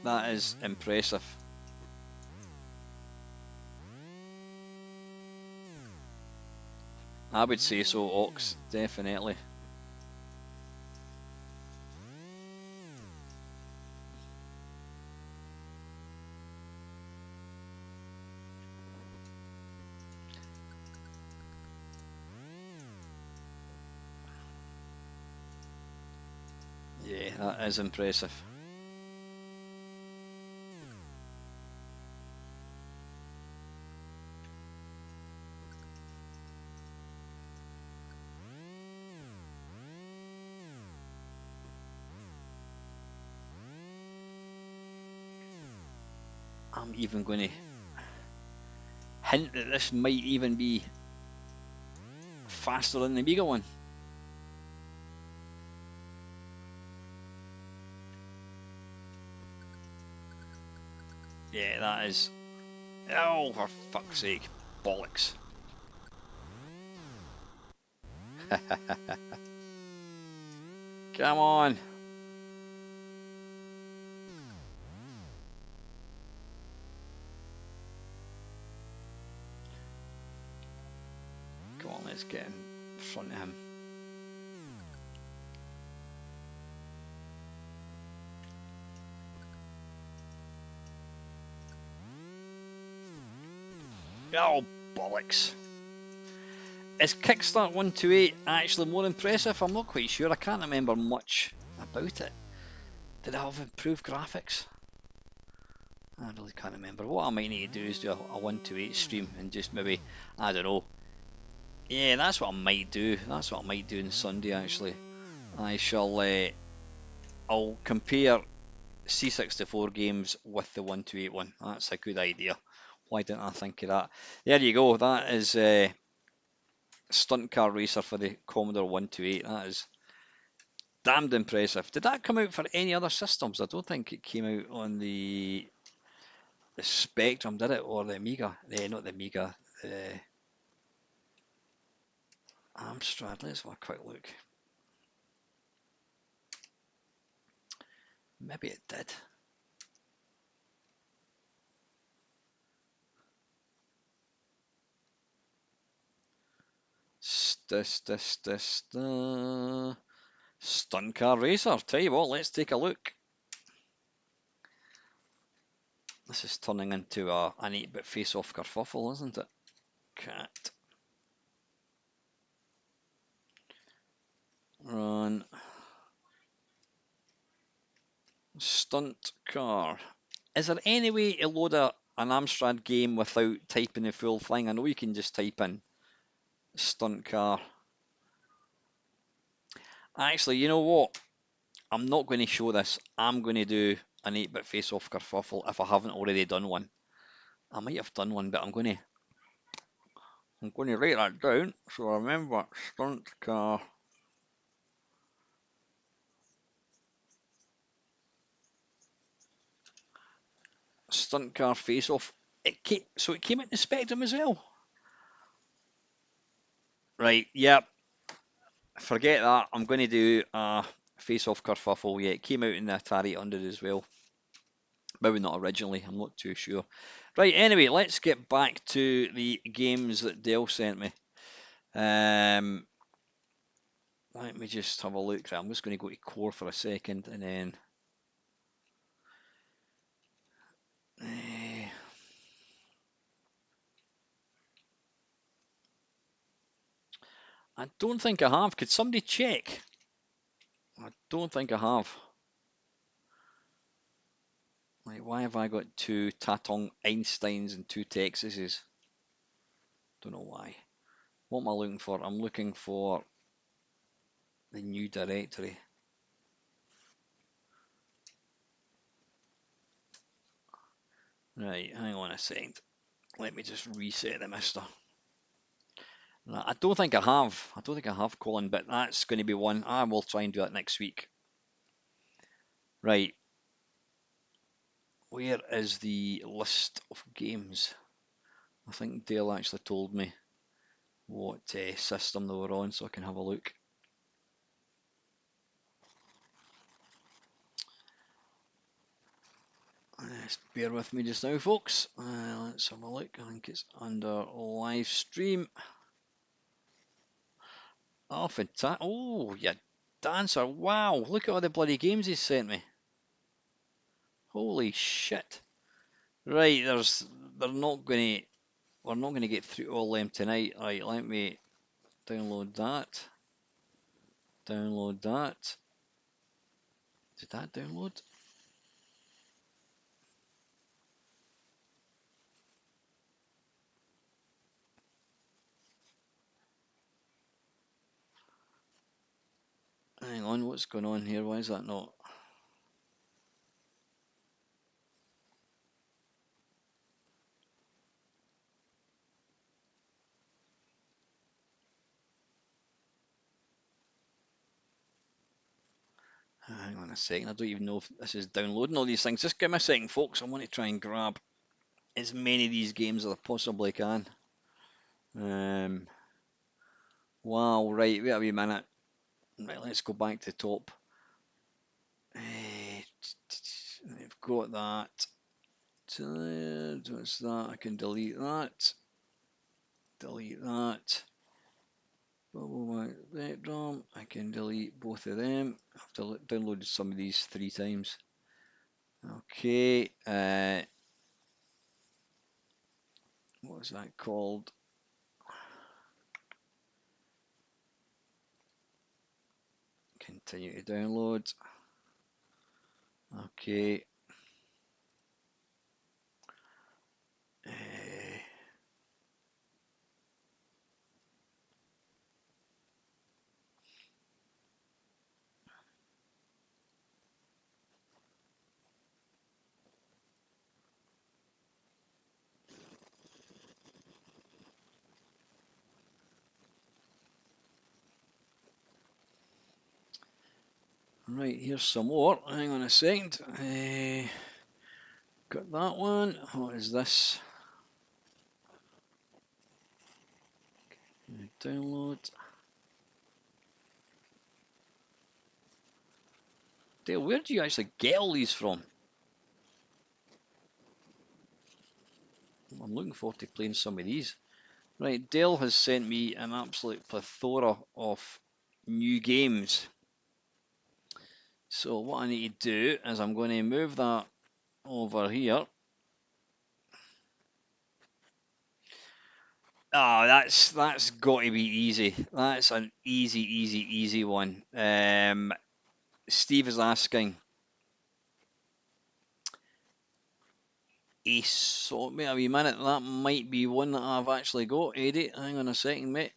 A: That is impressive. I would say so, Ox, definitely. Yeah, that is impressive. I'm even going to hint that this might even be faster than the Amiga one. Yeah, that is... Oh, for fuck's sake. Bollocks. Come on. Come on, Let's get in front of him. Oh, bollocks. Is Kickstart 128 actually more impressive? I'm not quite sure. I can't remember much about it. Did it have improved graphics? I really can't remember. What I might need to do is do a 128 stream and just maybe, I don't know. Yeah, that's what I might do. That's what I might do on Sunday actually. I shall, I'll compare C64 games with the 128 one. That's a good idea. Why didn't I think of that? There you go. That is Stunt Car Racer for the Commodore 128. That is damned impressive. Did that come out for any other systems? I don't think it came out on the Spectrum, did it? Or the Amiga? Not the Amiga. The Amstrad. Let's have a quick look. Maybe it did. Stunt Car Racer. Tell you what, let's take a look. This is turning into an 8-bit face-off kerfuffle, isn't it? Cat. Run. Stunt Car. Is there any way to load an Amstrad game without typing the full thing? I know you can just type in Stunt Car. Actually, you know what? I'm not going to show this. I'm going to do an 8-bit face-off kerfuffle if I haven't already done one. I might have done one, but I'm going to write that down so I remember. Stunt Car. Stunt Car face-off. So it came out in the Spectrum as well. Right, yep. Forget that. I'm going to do a face-off kerfuffle. Yeah, it came out in the Atari 800 as well. Maybe not originally. I'm not too sure. Right, anyway, let's get back to the games that Dell sent me. Let me just have a look. I'm just going to go to Core for a second and then... I don't think I have. Could somebody check? I don't think I have. Like, why have I got 2 Tatong Einsteins and 2 Texases? Don't know why. What am I looking for? I'm looking for the new directory. Right, hang on a second. Let me just reset the mister. No, I don't think I have. I don't think I have, Colin, but that's going to be one. I will try and do that next week. Right. Where is the list of games? I think Dale actually told me what system they were on, so I can have a look. Just bear with me just now, folks. Let's have a look. I think it's under live stream. Oh, fantastic. Oh, yeah, dancer. Wow, look at all the bloody games he sent me. Holy shit. Right, we're not going to get through all them tonight. Right, let me download that. Download that. Did that download? Hang on, what's going on here? Why is that not? Hang on a second. I don't even know if this is downloading all these things. Just give me a second, folks. I want to try and grab as many of these games as I possibly can. Wow, right, wait a wee minute. Right, let's go back to the top. I've got that. What's that? I can delete that. Delete that. Bubble Spectrum. I can delete both of them. I've downloaded some of these 3 times. Okay. What was that called? Continue to download. Okay. Right, here's some more. Hang on a second. Got that one. What is this? Download. Dale, where do you actually get all these from? I'm looking forward to playing some of these. Right, Dale has sent me an absolute plethora of new games. So what I need to do is I'm going to move that over here. Oh, that's got to be easy. That's an easy one. Steve is asking, so wait a wee minute, that might be one that I've actually got, Eddie. Hang on a second, mate.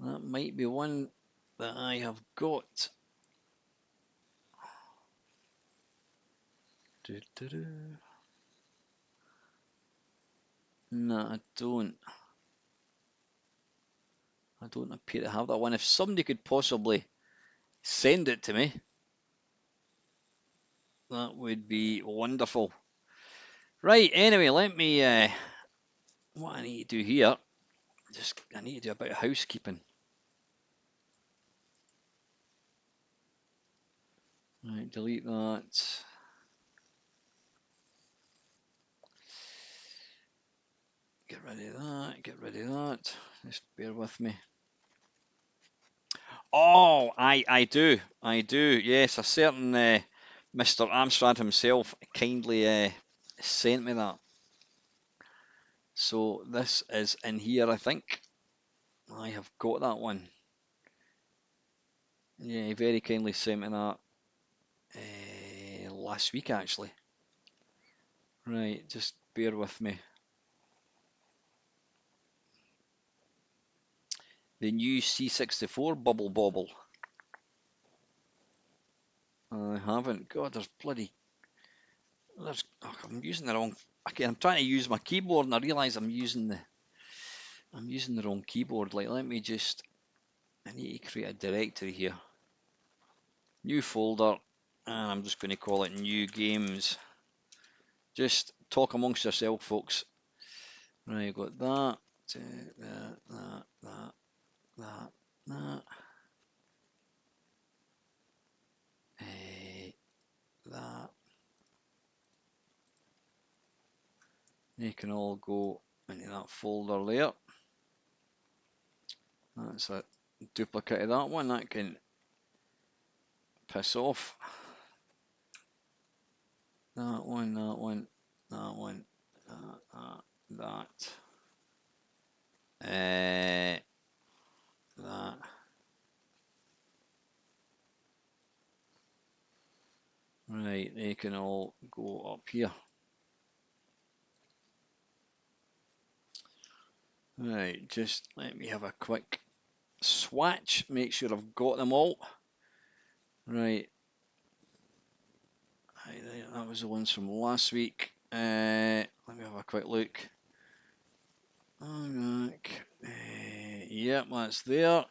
A: That might be one that I have got. No, I don't. I don't appear to have that one. If somebody could possibly send it to me, that would be wonderful. Right, anyway, let me, what I need to do here, I need to do a bit of housekeeping. Right, delete that. Get rid of that, get rid of that. Just bear with me. Oh, I do. Yes, a certain Mr. Amstrad himself kindly sent me that. So this is in here, I think. I have got that one. Yeah, he very kindly sent me that last week, actually. Right, just bear with me. The new C64 Bubble Bobble. I haven't. God, there's bloody. I'm using the wrong. Okay, I'm trying to use my keyboard, and I realise I'm using the wrong keyboard. Like, let me just. I need to create a directory here. New folder, and I'm just going to call it New Games. Just talk amongst yourself, folks. Right, I've got that, that. That. They can all go into that folder there. That's a duplicate of that one. That can piss off. That one, that one, that one, that. That. Right, they can all go up here. Right, just let me have a quick swatch, make sure I've got them all. Right, that was the ones from last week. Let me have a quick look. Yep, that's there.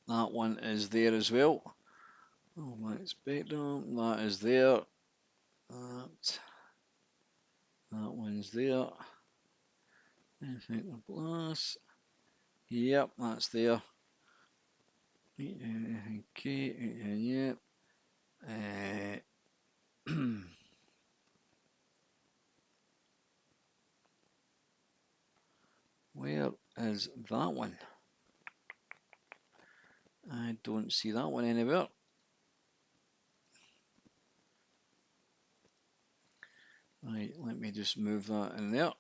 A: That one is there as well. Oh, my spectrum, that is there. That one's there. Infector Blast. Yep, that's there. Okay, yep. is that one? I don't see that one anywhere. Right, let me just move that in there.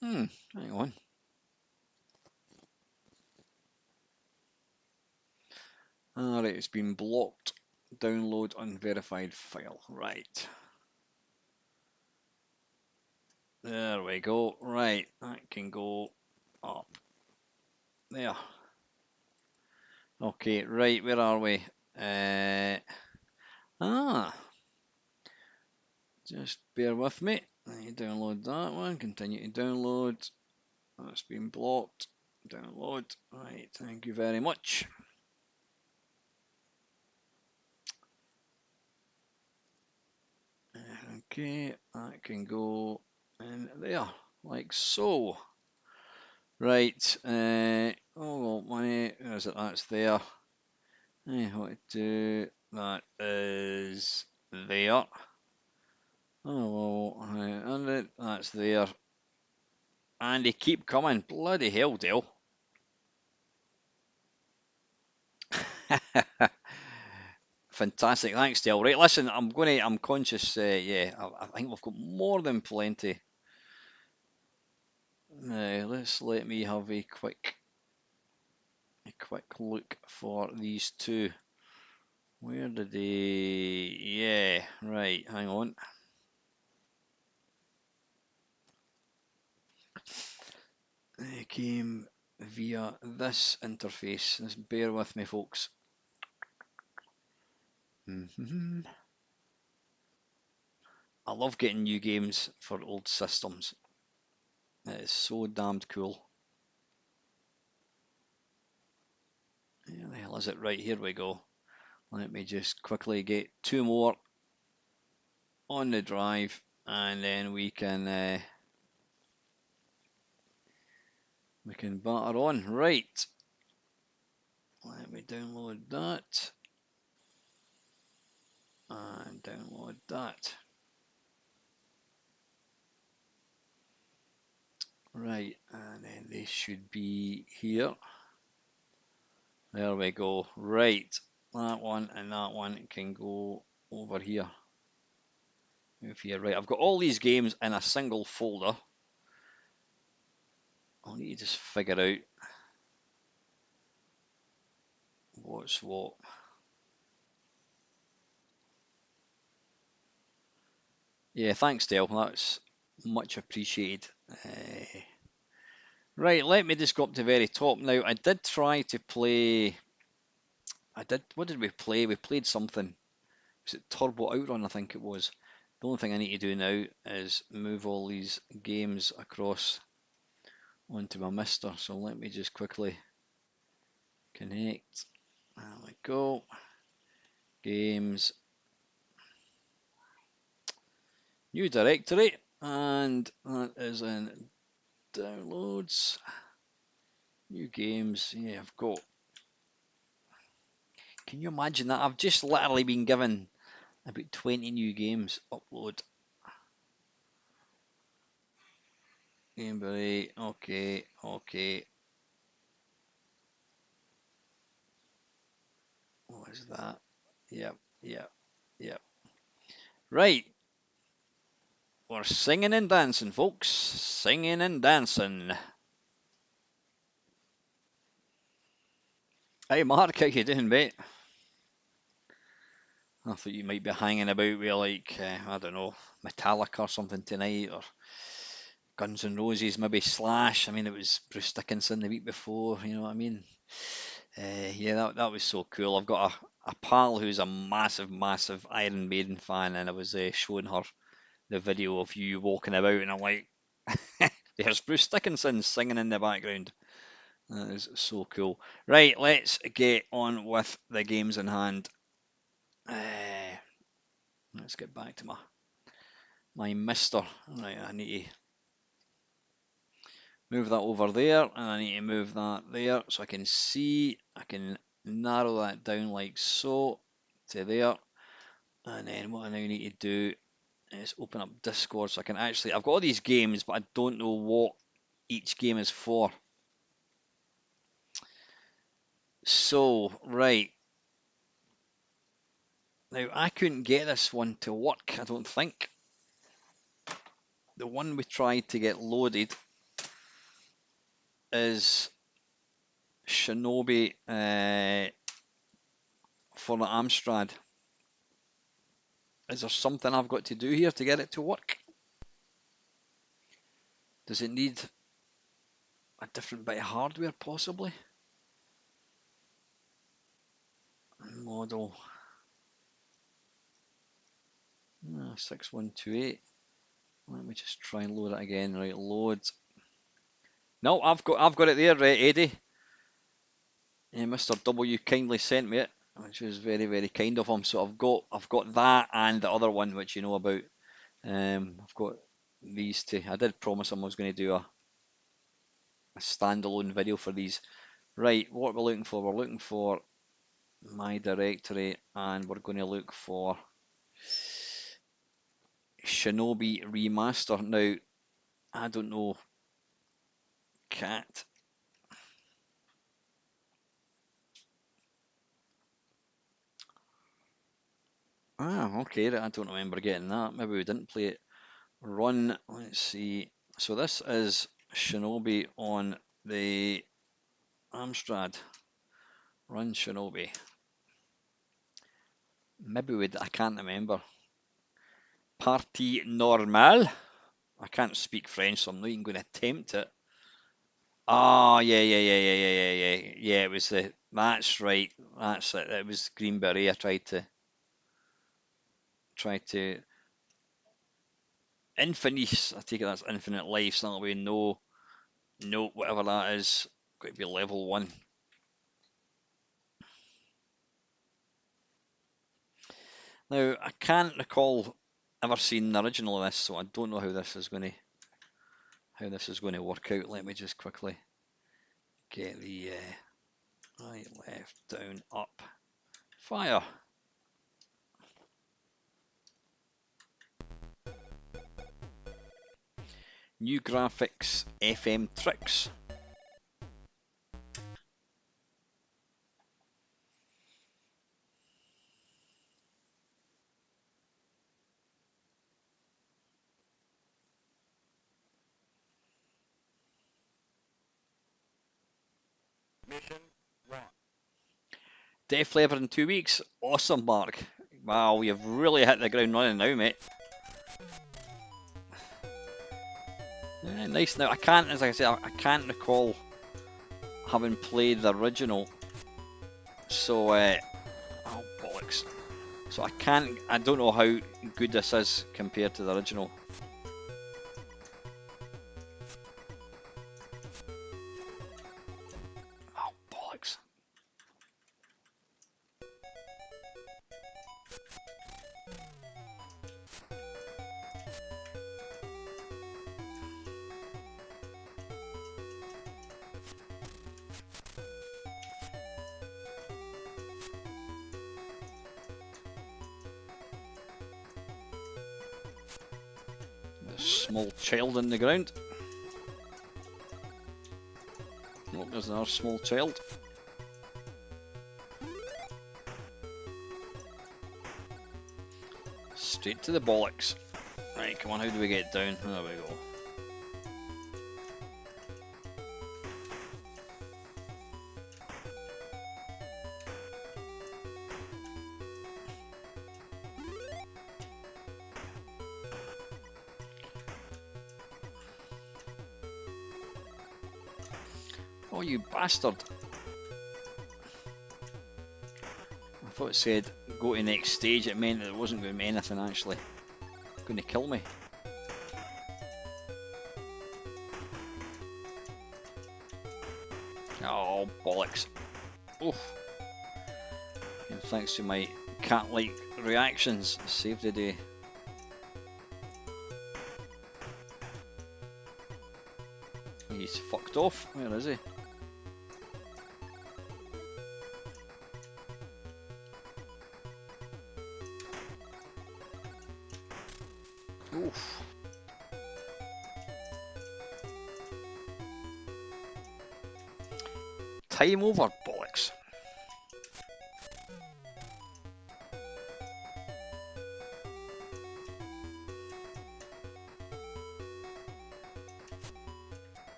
A: Hang on. Alright, it's been blocked. Download unverified file. Right. There we go. Right, that can go up. There. Okay, right, where are we? Just bear with me. I download that one. Continue to download. That's been blocked. Download. Right, thank you very much. Okay, that can go in there, like so. Right, oh, well, money, where is it? That's there. What to do? That is there. Oh, well, and that's there. And they keep coming. Bloody hell, Dale. Fantastic, thanks, Dale. Right, listen, I'm conscious. Yeah, I think we've got more than plenty. Now, let me have a quick look for these two. Where did they? Yeah, right. Hang on. They came via this interface. Just bear with me, folks. I love getting new games for old systems. It is so damned cool. Where the hell is it? Right, here we go. Let me just quickly get two more on the drive, and then we can batter on. Right. Let me download that and download that. Right, and then they should be here. There we go. Right, that one and that one can go over here. Move here. Right, I've got all these games in a single folder. I'll need to just figure out what's what. Yeah, thanks, Dale. That's much appreciated. Right, let me just go up to the very top now. I did try to play. What did we play? We played something. Was it Turbo Outrun? I think it was. The only thing I need to do now is move all these games across onto my Mister. So let me just quickly connect. There we go. Games. New directory. And that is in downloads. New games. Yeah, I've got. Can you imagine that? I've just literally been given about 20 new games. Upload. Gameberry. Okay, okay. What is that? Yep, yep, yep. Right. We're singing and dancing, folks. Singing and dancing. Hey, Mark, how you doing, mate? I thought you might be hanging about with, like, I don't know, Metallica or something tonight, or Guns N' Roses, maybe Slash. I mean, it was Bruce Dickinson the week before, you know what I mean? Yeah, that was so cool. I've got a pal who's a massive, massive Iron Maiden fan, and I was showing her the video of you walking about, and I'm like, there's Bruce Dickinson singing in the background. That is so cool. Right, let's get on with the games in hand. Let's get back to my Mister. Right, I need to move that over there, and I need to move that there so I can see. I can narrow that down like so to there. And then what I now need to do is open up Discord so I can actually, I've got all these games, but I don't know what each game is for. So, right. Now, I couldn't get this one to work, I don't think. The one we tried to get loaded is Shinobi for the Amstrad. Is there something I've got to do here to get it to work? Does it need a different bit of hardware, possibly? Model 6128. Let me just try and load it again. Right, load. No, I've got it there, Eddie. Yeah, Mr. W kindly sent me it, which was very, very kind of him. So I've got that and the other one which you know about. I've got these two. I did promise him I was going to do a standalone video for these. Right, what we're looking for? We're looking for my directory, and we're going to look for Shinobi Remaster. Now, I don't know, cat. Ah, okay, I don't remember getting that. Maybe we didn't play it. Run, let's see. So this is Shinobi on the Amstrad. Run Shinobi. Maybe I can't remember. Partie normale. I can't speak French, so I'm not even going to attempt it. Oh, yeah. Yeah, it was that's right. That's it. It was Green Beret. I tried to, Infinis. I take it that's infinite life, something way, no, whatever that is. Got to be level 1. Now, I can't recall ever seeing the original of this, so I don't know how this is going to work out. Let me just quickly get the right, left, down, up, fire. New graphics, FM tricks.
B: Mission launch.
A: Def Leppard in 2 weeks. Awesome, Mark. Wow, you've really hit the ground running now, mate. Yeah, nice. Now, I can't, as I say, I can't recall having played the original. So, oh, bollocks. So I don't know how good this is compared to the original. Oh, bollocks. There's a small child in the ground. Oh, there's another small child. Straight to the bollocks. Right, come on, how do we get down? There we go. Oh, you bastard. I thought it said go to next stage. It meant that it wasn't going to be anything actually going to kill me. Oh, bollocks. Oof. And thanks to my cat-like reactions, saved the day. He's fucked off. Where is he? Oof. Time over, bollocks.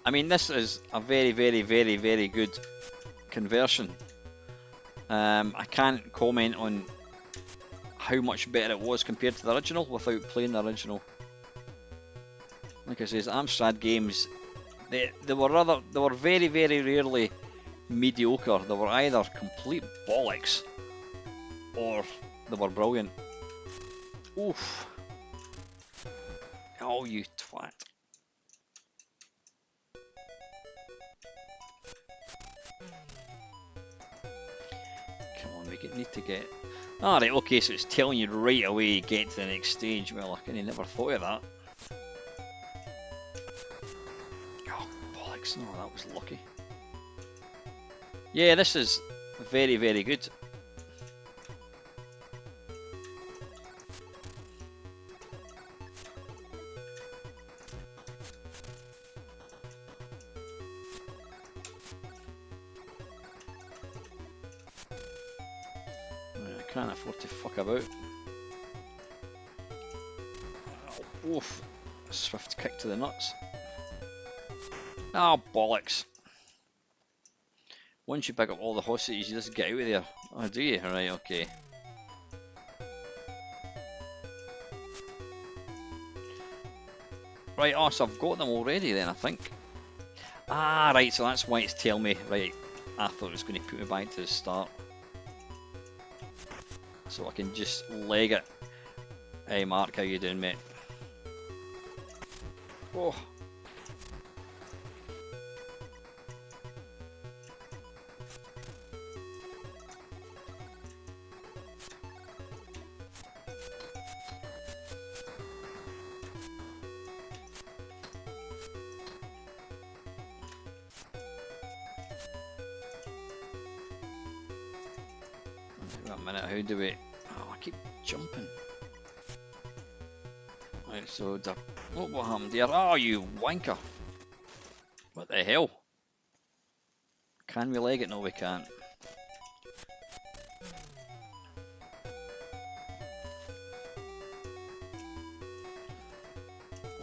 A: I mean, this is a very, very, very, very good conversion. I can't comment on how much better it was compared to the original without playing the original. Like I says, Amstrad games, they were very, very rarely mediocre. They were either complete bollocks or they were brilliant. Oof. Oh, you twat. Come on, we need to get... Alright, okay, so it's telling you right away get to the next stage. Well, I kind of never thought of that. Oh, bollocks, no, that was lucky. Yeah, this is very, very good. I can't afford to fuck about. Oh, oof. Swift kick to the nuts. Oh, bollocks. Once you pick up all the hostages, you just get out of there. Oh, do you? Right, okay. Right, oh, so I've got them already then, I think. Ah, right, so that's why it's telling me. Right, I thought it was going to put me back to the start. So I can just leg it. Hey, Mark, how you doing, mate? Oh. Wait a minute, how do we... Oh, I keep jumping. Right, so... What happened there? Oh, you wanker! What the hell? Can we leg it? No, we can't.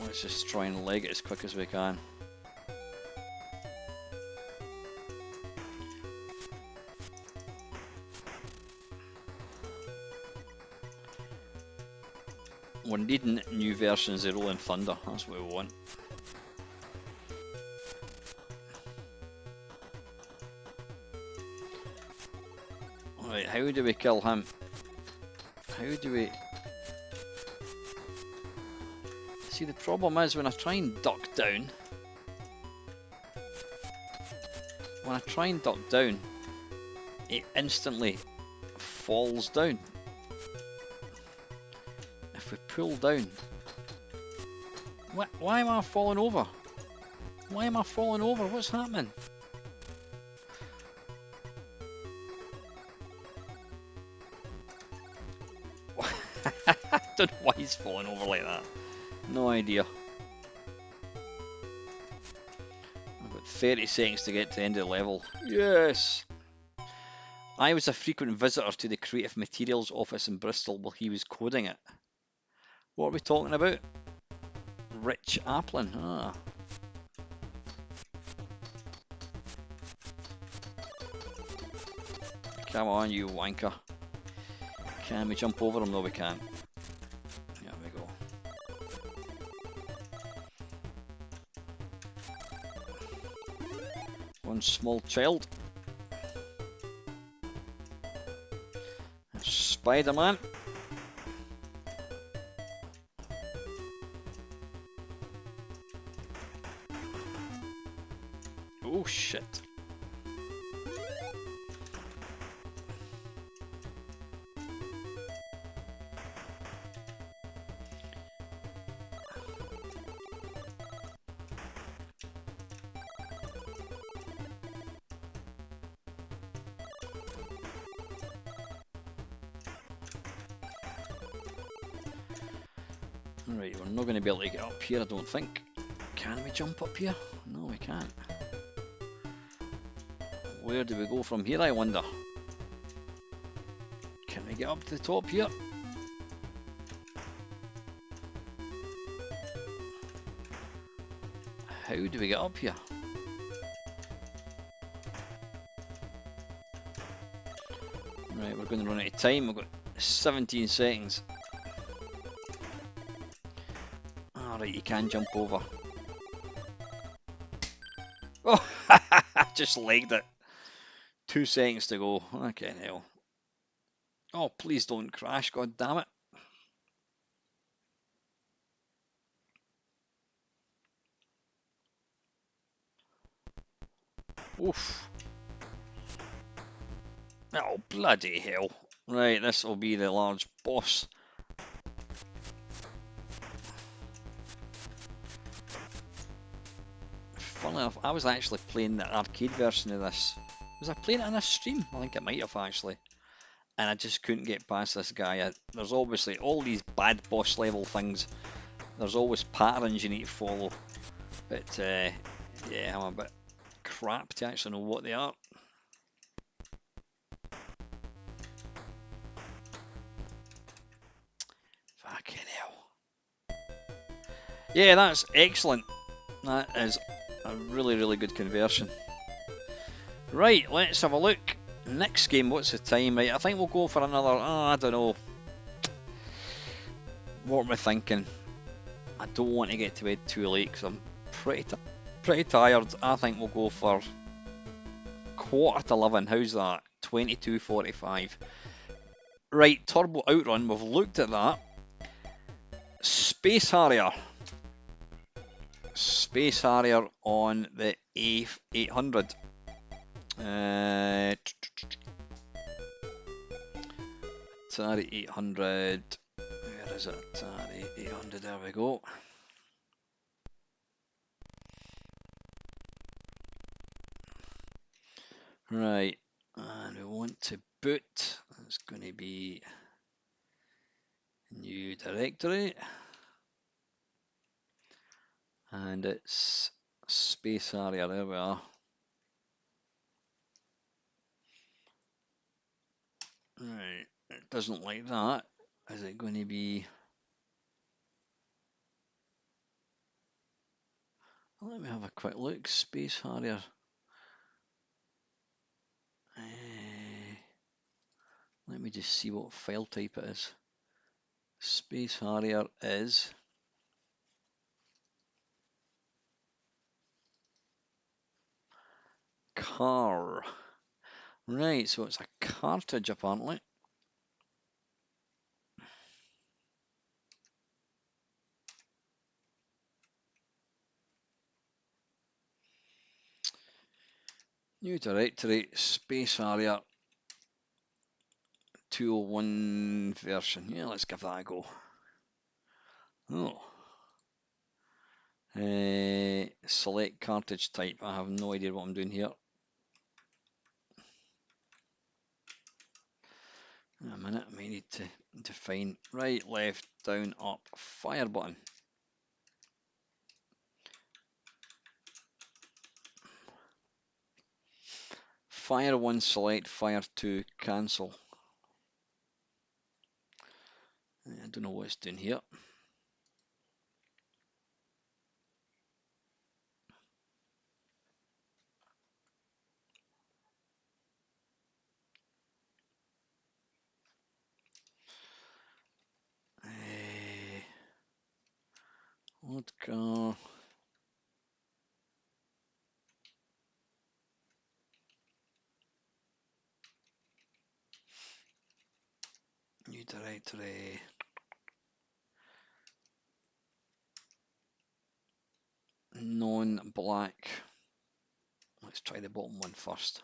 A: Let's just try and leg it as quick as we can. We're needing new versions of Rolling Thunder, that's what we want. Alright, how do we kill him? How do we... See, the problem is when I try and duck down... When I try and duck down, it instantly falls down. If we pull down... Why am I falling over? Why am I falling over? What's happening? I don't know why he's falling over like that. No idea. I've got 30 seconds to get to the end of the level. Yes! I was a frequent visitor to the Creative Materials office in Bristol while he was coding it. What are we talking about? Rich Applin. Ah. Come on, you wanker. Can we jump over him? No, we can't. There we go. One small child. Spider-Man. Oh shit. Right, we're not going to be able to get up here, I don't think. Can we jump up here? No, we can't. Where do we go from here, I wonder? Can we get up to the top here? How do we get up here? Right, we're going to run out of time. We've got 17 seconds. Alright, you can jump over. Oh, just legged it. 2 seconds to go. Okay, hell. Oh, please don't crash, god damn it. Oof. Oh, bloody hell. Right, this will be the large boss. Funnily enough, I was actually playing the arcade version of this. Was I playing it in a stream? I think I might have actually. And I just couldn't get past this guy. There's obviously all these bad boss level things. There's always patterns you need to follow. But yeah, I'm a bit crap to actually know what they are. Fucking hell. Yeah, that's excellent. That is a really, really good conversion. Right, let's have a look. Next game, what's the time? Right, I think we'll go for another, I don't know. What am I thinking? I don't want to get to bed too late because I'm pretty tired. I think we'll go for 11:15. How's that? 22:45. Right, Turbo Outrun. We've looked at that. Space Harrier. Space Harrier on the A800. Atari 800. Where is it? Atari 800. There we go. Right, and we want to boot. It's going to be new directory, and it's Space Harrier. There we are. Right, it doesn't like that. Is it going to be? Let me have a quick look. Space Harrier. Let me just see what file type it is. Space Harrier is car. Right, so it's a cartridge apparently. New directory, Space Harrier 201 version. Yeah, let's give that a go. Oh. Select cartridge type. I have no idea what I'm doing here. A minute, I may need to define right, left, down, up, fire button. Fire 1 select, fire 2 cancel. I don't know what it's doing here. Load car. New directory. Non-black. Let's try the bottom one first.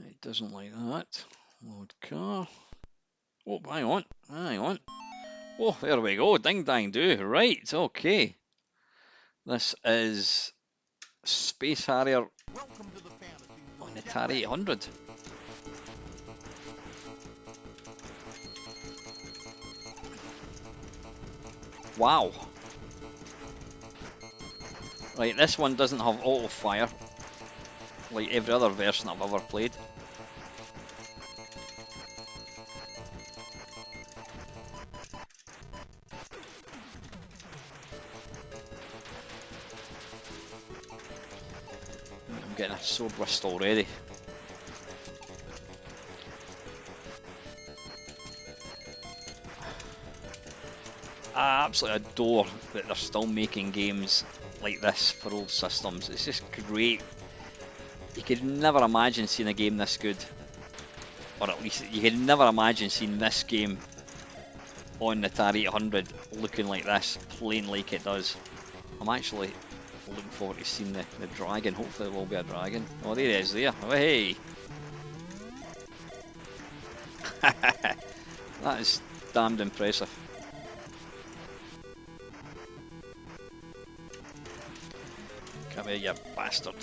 A: It doesn't like that. Load car. Oh, hang on. Hang on. Oh, there we go. Ding dang do. Right, okay. This is Space Harrier on the Atari 800. Wow. Right, this one doesn't have auto fire like every other version I've ever played. I'm getting a sore wrist already. I absolutely adore that they're still making games like this for old systems. It's just great. You could never imagine seeing a game this good, or at least you could never imagine seeing this game on the Atari 800 looking like this, playing like it does. I'm actually looking forward to seeing the dragon. Hopefully there will be a dragon. Oh, there he is there. Oh, hey! That is damned impressive. Come here, you bastard.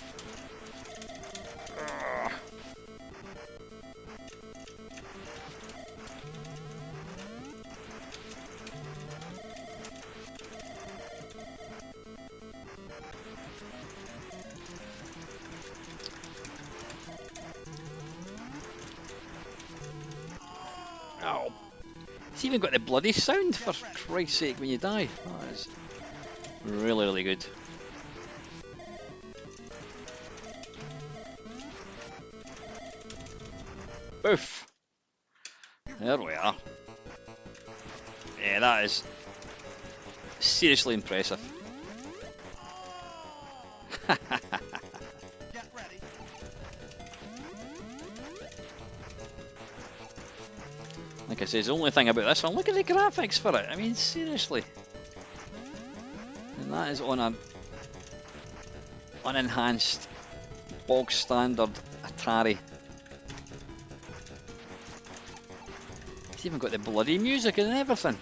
A: Oh. It's even got the bloody sound, for Christ's sake, when you die. That is really, really good. Boof! There we are. Yeah, that is seriously impressive. Like I say, the only thing about this one, look at the graphics for it. I mean, seriously. And that is on a unenhanced, bog standard Atari. It's even got the bloody music and everything.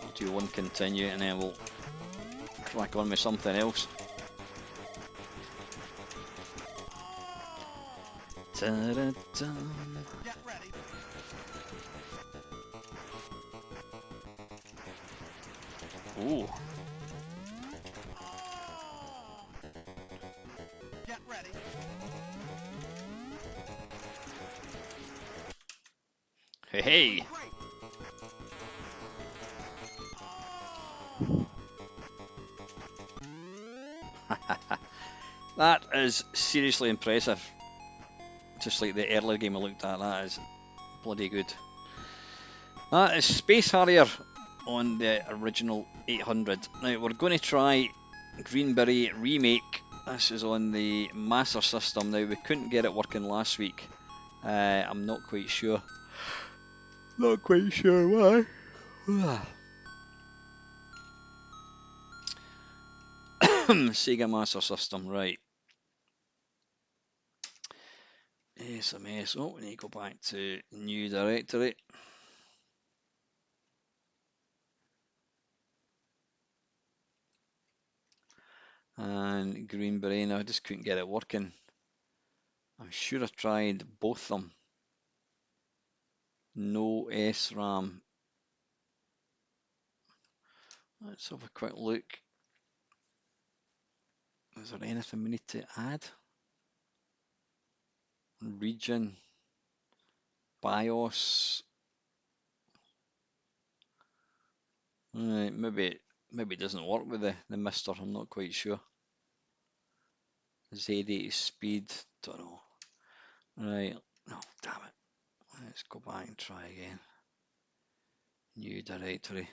A: I'll do one continue and then we'll crack on with something else. Ta-da-dum. Ooh. Hey, hey. That is seriously impressive. Just like the earlier game I looked at, that is bloody good. That is Space Harrier on the original 800. Now we're going to try Greenberry Remake. This is on the Master System. Now we couldn't get it working last week. I'm not quite sure. Not quite sure why. Sega Master System, right. SMS. Oh, we need to go back to new directory. And Greenberry, I just couldn't get it working. I'm sure I tried both of them. No SRAM. Let's have a quick look. Is there anything we need to add? Region, BIOS. Right, maybe it doesn't work with the Mister. I'm not quite sure. Z80 speed. Don't know. Right. Oh, damn it. Let's go back and try again. New directory.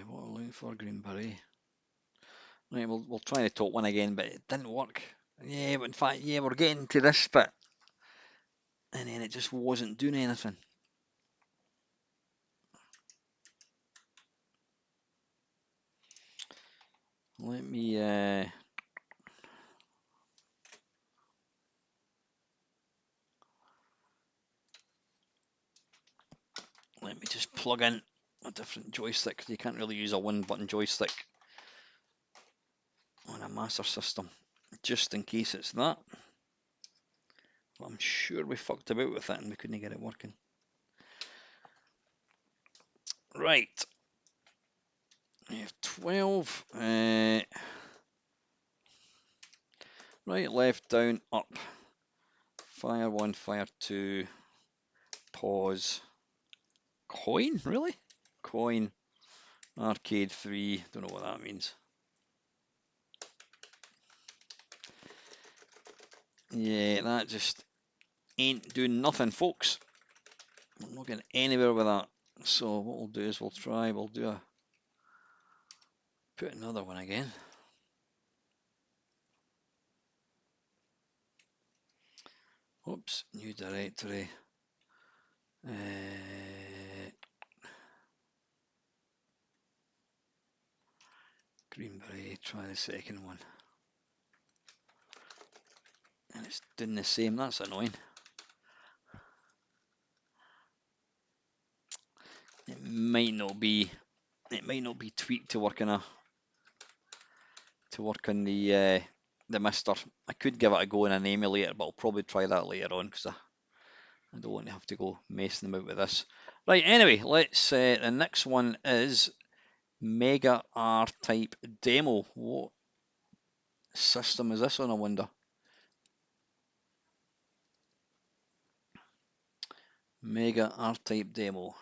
A: What am I looking for? Greenberry. Right, we'll try the top one again, but it didn't work. Yeah, but in fact, yeah, we're getting to this bit, and then it just wasn't doing anything. Let me just plug in a different joystick. You can't really use a one-button joystick on a Master System, just in case it's that. But I'm sure we fucked about with it and we couldn't get it working. Right. We have 12. Right, left, down, up. Fire 1, fire 2. Pause. Coin? Really? Coin. Arcade 3. Don't know what that means. Yeah, that just ain't doing nothing, folks. I'm not getting anywhere with that. So what we'll do is we'll put another one again. Oops, new directory. Green Beret, try the second one. And it's doing the same, that's annoying. It might not be tweaked to work on the Mister. I could give it a go in an emulator, but I'll probably try that later on because I don't want to have to go messing about with this. Right, anyway, let's the next one is Mega R-Type Demo. What system is this on, I wonder? Mega R-Type Demo.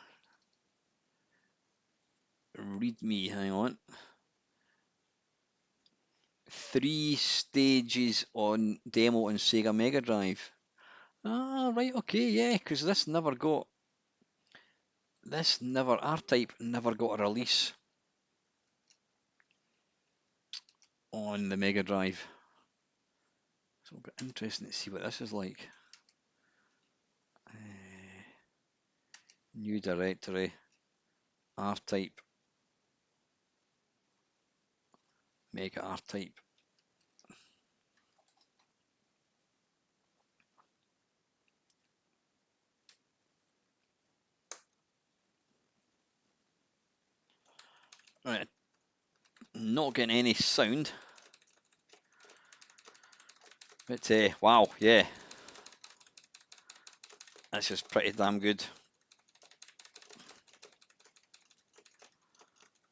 A: Read me, hang on. 3 stages on demo on Sega Mega Drive. Ah, right, okay, yeah, because R-Type never got a release on the Mega Drive. So it'll be interesting to see what this is like. New directory, R-Type, Mega R-Type. Right, not getting any sound. But wow, yeah. This is pretty damn good.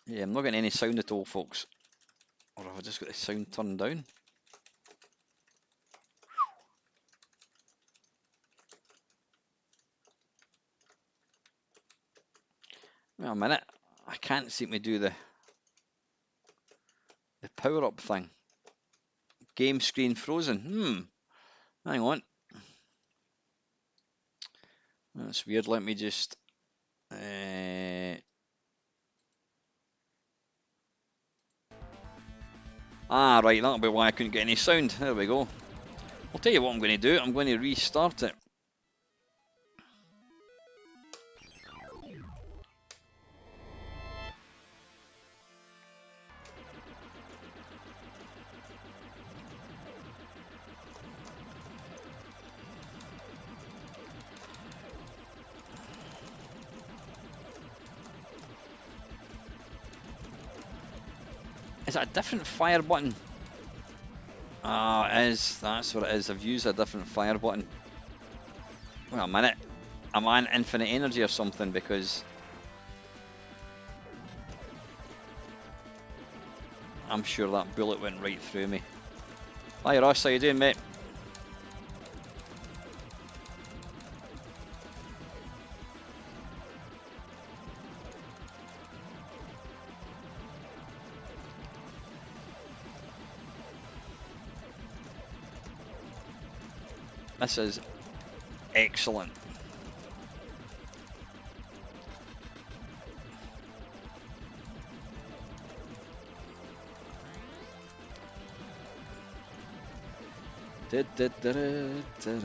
A: Yeah, I'm not getting any sound at all, folks. Or have I just got the sound turned down? Wait a minute. I can't seem to do the power up thing. Game screen frozen. Hang on. That's weird. Let me just right, that'll be why I couldn't get any sound. There we go. I'll tell you what I'm going to do. I'm going to restart it. Is that a different fire button? It is. That's what it is. I've used a different fire button. Wait a minute. Am I on infinite energy or something? Because I'm sure that bullet went right through me. Hi Ross, how you doing, mate? This is excellent. Da-da-da-da-da-da.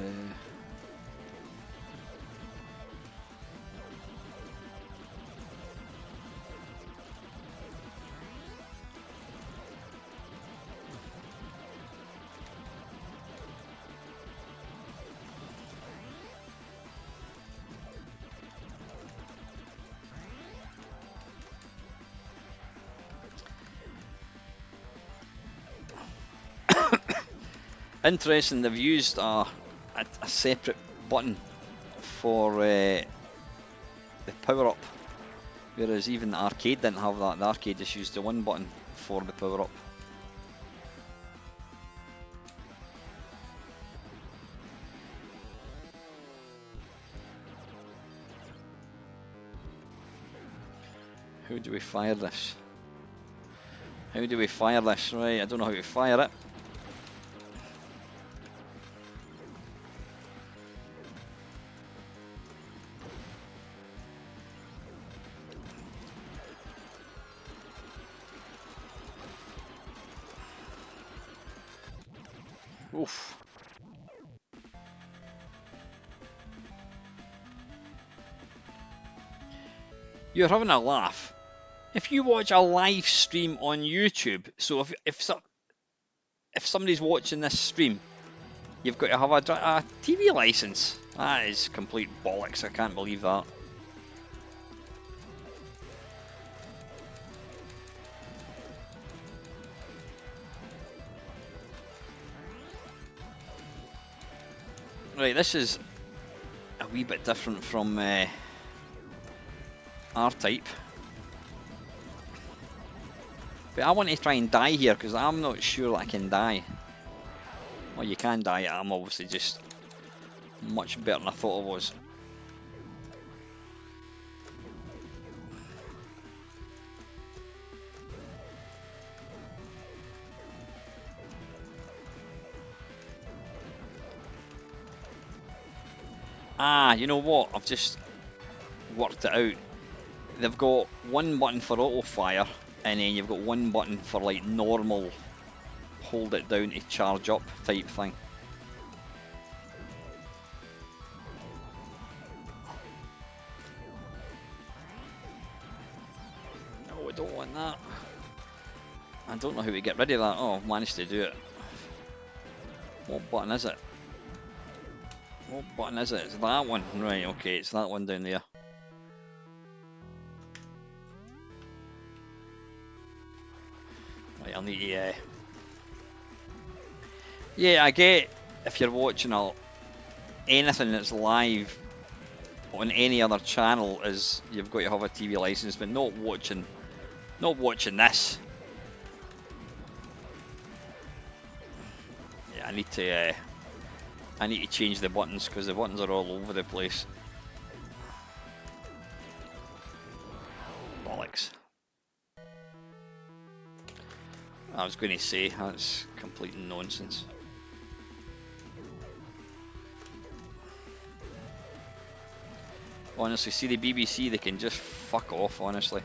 A: Interesting, they've used a separate button for the power up, whereas even the arcade didn't have that. The arcade just used the one button for the power up. How do we fire this? How do we fire this? Right, I don't know how to fire it. Oof. You're having a laugh. If you watch a live stream on YouTube, so if somebody's watching this stream, you've got to have a TV license. That is complete bollocks. I can't believe that. Right, this is a wee bit different from R-Type. But I want to try and die here because I'm not sure that I can die. Well, you can die. I'm obviously just much better than I thought I was. Ah, you know what? I've just worked it out. They've got one button for auto fire, and then you've got one button for like normal, hold it down to charge up type thing. No, I don't want that. I don't know how to get rid of that. Oh, I've managed to do it. What button is it? What button is it? It's that one. Right, okay, it's that one down there. Right, I'll need to... Yeah, I get if you're watching anything that's live on any other channel is you've got to have a TV license, but not watching this. Yeah, I need to change the buttons because the buttons are all over the place. Bollocks. I was going to say that's complete nonsense. Honestly, see the BBC, they can just fuck off, honestly.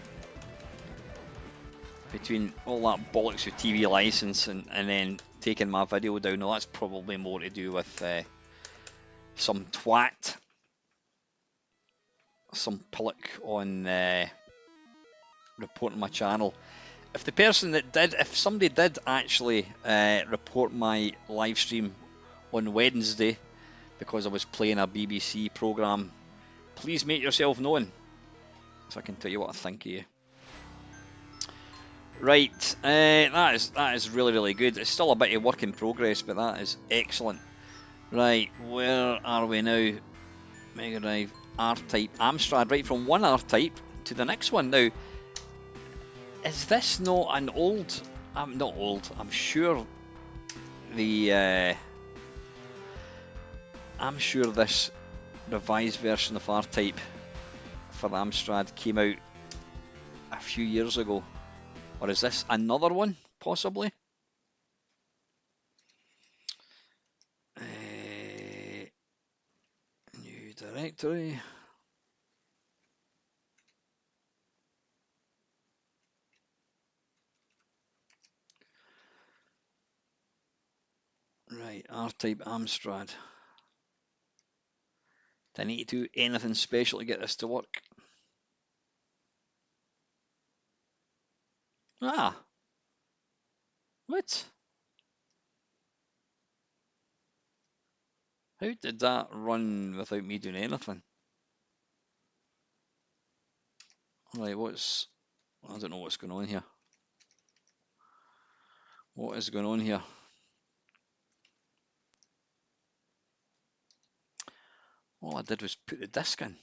A: Between all that bollocks with TV license and then taking my video down, well, that's probably more to do with some twat, some pillock on reporting my channel. If the person that did, if somebody did actually report my live stream on Wednesday because I was playing a BBC programme, please make yourself known so I can tell you what I think of you. Right, that is really, really good. It's still a bit of work in progress, but that is excellent. Right, where are we now? Mega Drive, R-Type, Amstrad, right from one R-Type to the next one. Now, is this not an old... I'm not old, I'm sure the... I'm sure this revised version of R-Type for the Amstrad came out a few years ago. Or is this another one, possibly? New directory. Right. Right, R-Type Amstrad. Do I need to do anything special to get this to work? Ah, what? How did that run without me doing anything? Right, I don't know what's going on here. What is going on here? All I did was put the disc in.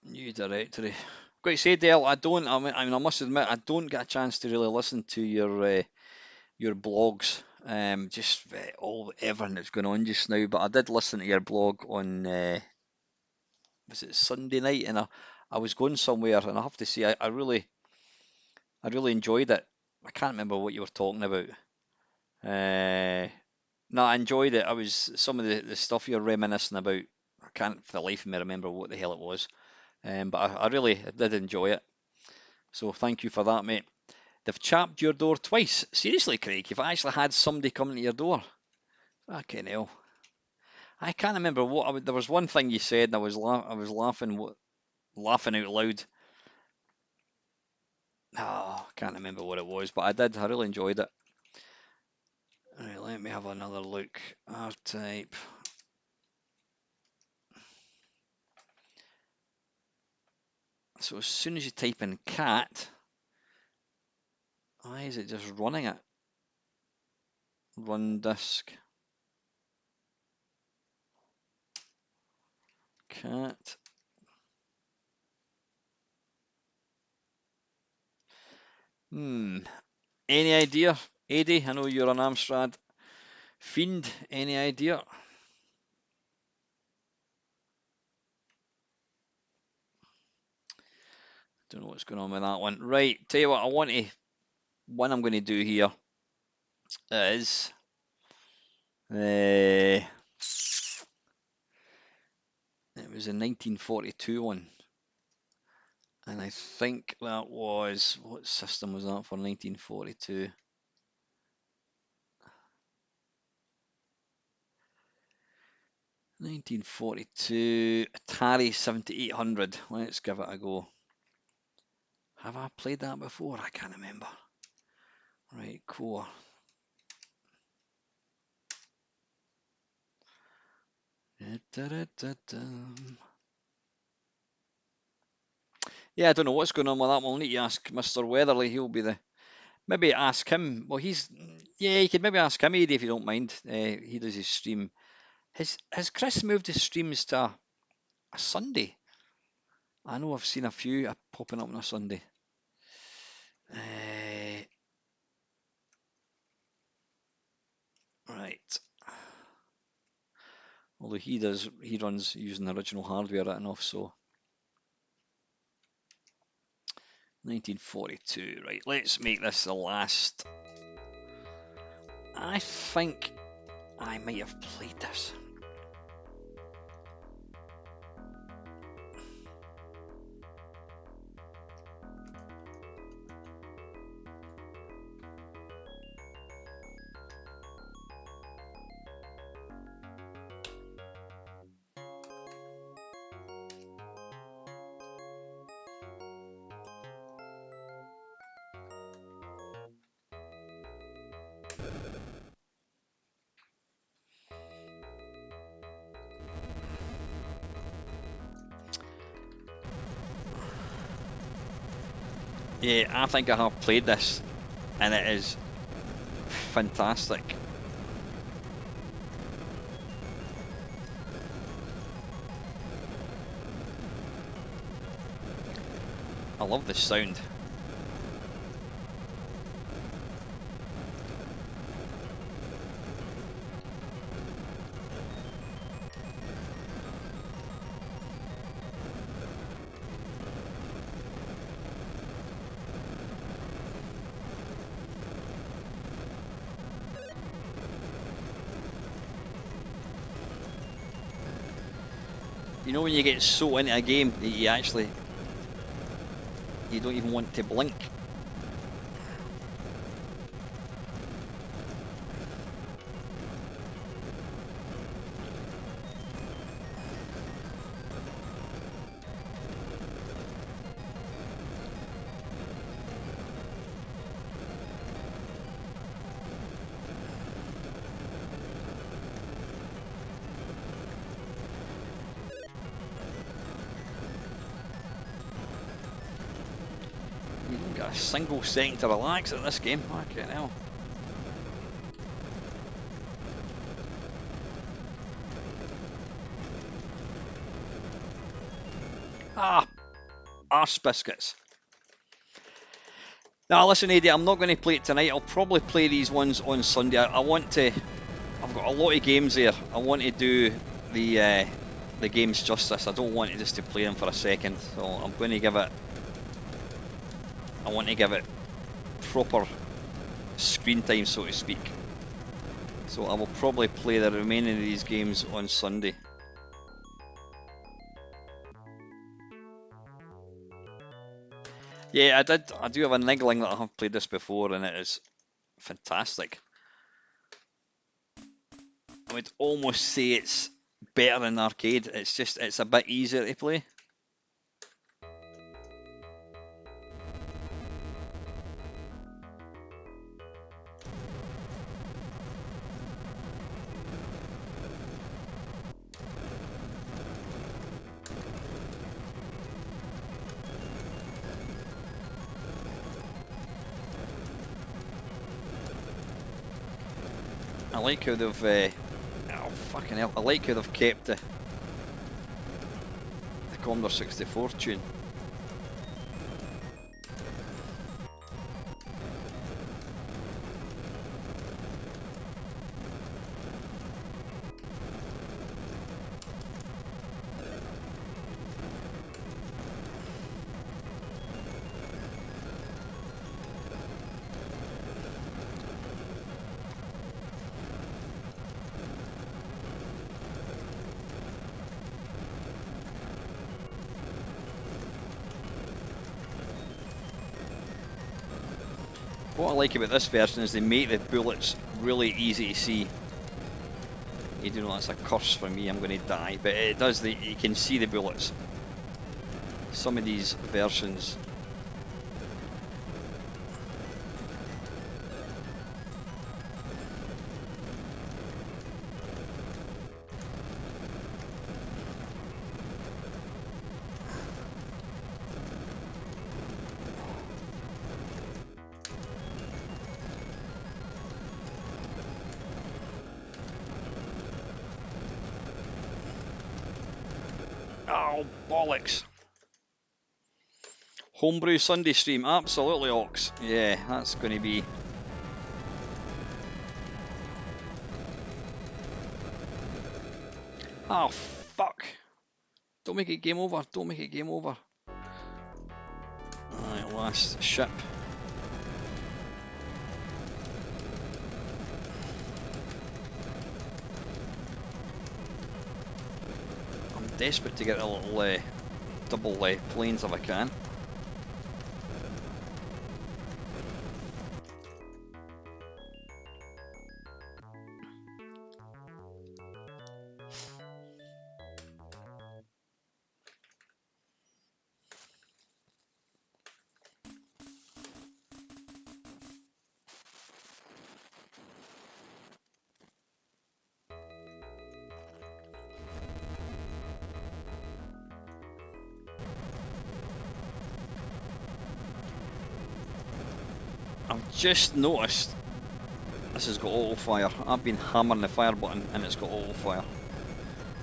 A: New directory. Got to say, Dale, I must admit, I don't get a chance to really listen to your blogs. Just all everything that's going on just now. But I did listen to your blog on was it Sunday night, and I was going somewhere, and I have to say, I really enjoyed it. I can't remember what you were talking about. No, I enjoyed it. I was some of the stuff you're reminiscing about. I can't for the life of me remember what the hell it was. But I really did enjoy it. So thank you for that, mate. They've chapped your door twice. Seriously, Craig, you've actually had somebody coming to your door. Fucking hell. I can't remember what there was one thing you said, and I was laughing out loud. Oh, I can't remember what it was, but I did. I really enjoyed it. All right, let me have another look. R-Type. So as soon as you type in cat, why is it just running it? Run disk. Cat. Any idea? Eddie, I know you're an Amstrad fiend. Any idea? Don't know what's going on with that one. Right, tell you what, one I'm going to do here is it was a 1942 one, and I think that was, what system was that for 1942? 1942 Atari 7800. Let's give it a go. Have I played that before? I can't remember. Right, core. Yeah, I don't know what's going on with that one. We'll need to ask Mr. Weatherly. He'll be the maybe ask him. Well, yeah. You could maybe ask him, Eddie, if you don't mind. He does his stream. Has Chris moved his streams to a Sunday? I know I've seen a few popping up on a Sunday. Right. Although he runs using the original hardware right enough. So 1942. Right. Let's make this the last. I think I might have played this. Yeah, I think I have played this, and it is fantastic. I love this sound. You know when you get so into a game that you actually, you don't even want to blink. You don't get a single second to relax at this game. Fucking hell. Ah, arse biscuits. Now listen, Eddie, I'm not going to play it tonight. I'll probably play these ones on Sunday. I want to. I've got a lot of games there. I want to do the games justice. I don't want to just to play them for a second. So I'm going to give it. I want to give it proper screen time, so to speak. So I will probably play the remaining of these games on Sunday. Yeah, I did. I do have a niggling that I have played this before, and it is fantastic. I would almost say it's better than arcade. It's a bit easier to play. I like how they've oh fucking hell! I like how they've kept the Commodore 64 tune. What I like about this version is they make the bullets really easy to see. You do know that's a curse for me, I'm going to die, but it does, you can see the bullets. Some of these versions. Oh, bollocks. Homebrew Sunday stream, absolutely, Ox. Yeah, that's going to be. Oh, fuck. Don't make it game over, don't make it game over. Alright, last ship. I'm desperate to get a little double planes if I can. I've just noticed this has got auto fire. I've been hammering the fire button and it's got auto fire,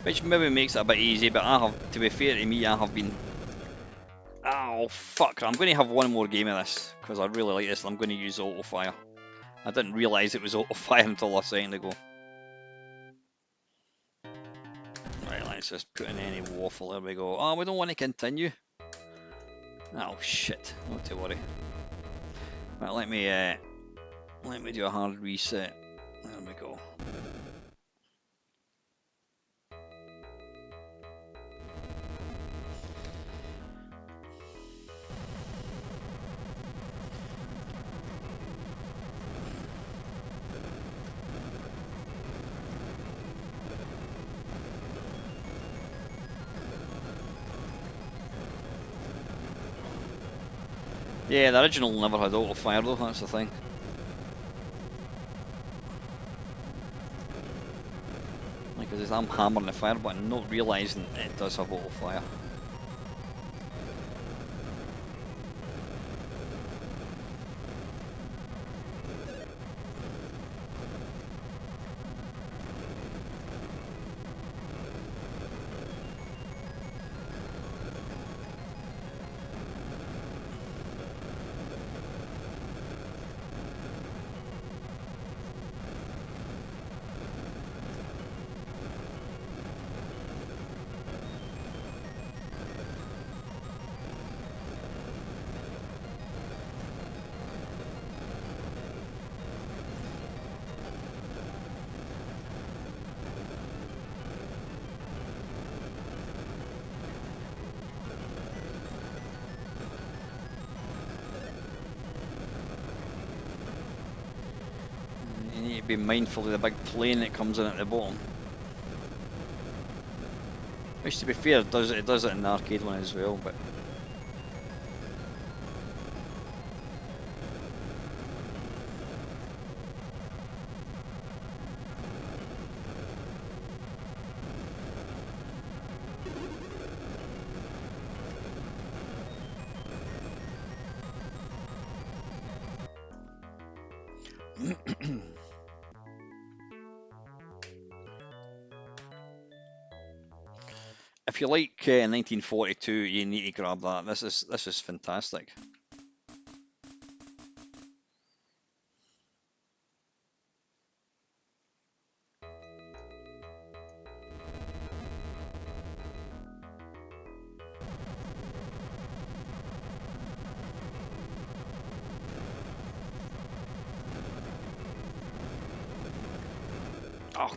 A: which maybe makes it a bit easy, but I have, to be fair to me, I have been. Oh fuck, I'm going to have one more game of this because I really like this and I'm going to use auto fire. I didn't realise it was auto fire until a second ago. Right, let's just put in any waffle, there we go. Oh, we don't want to continue. Oh shit, not to worry. Right, let me do a hard reset. There we go. Yeah, the original never had auto fire though, that's the thing. Like as I'm hammering the fire button, not realising it does have auto fire. You need to be mindful of the big plane that comes in at the bottom. Which, to be fair, it does it in the arcade one as well, but if you like 1942, you need to grab that. This is fantastic. Oh,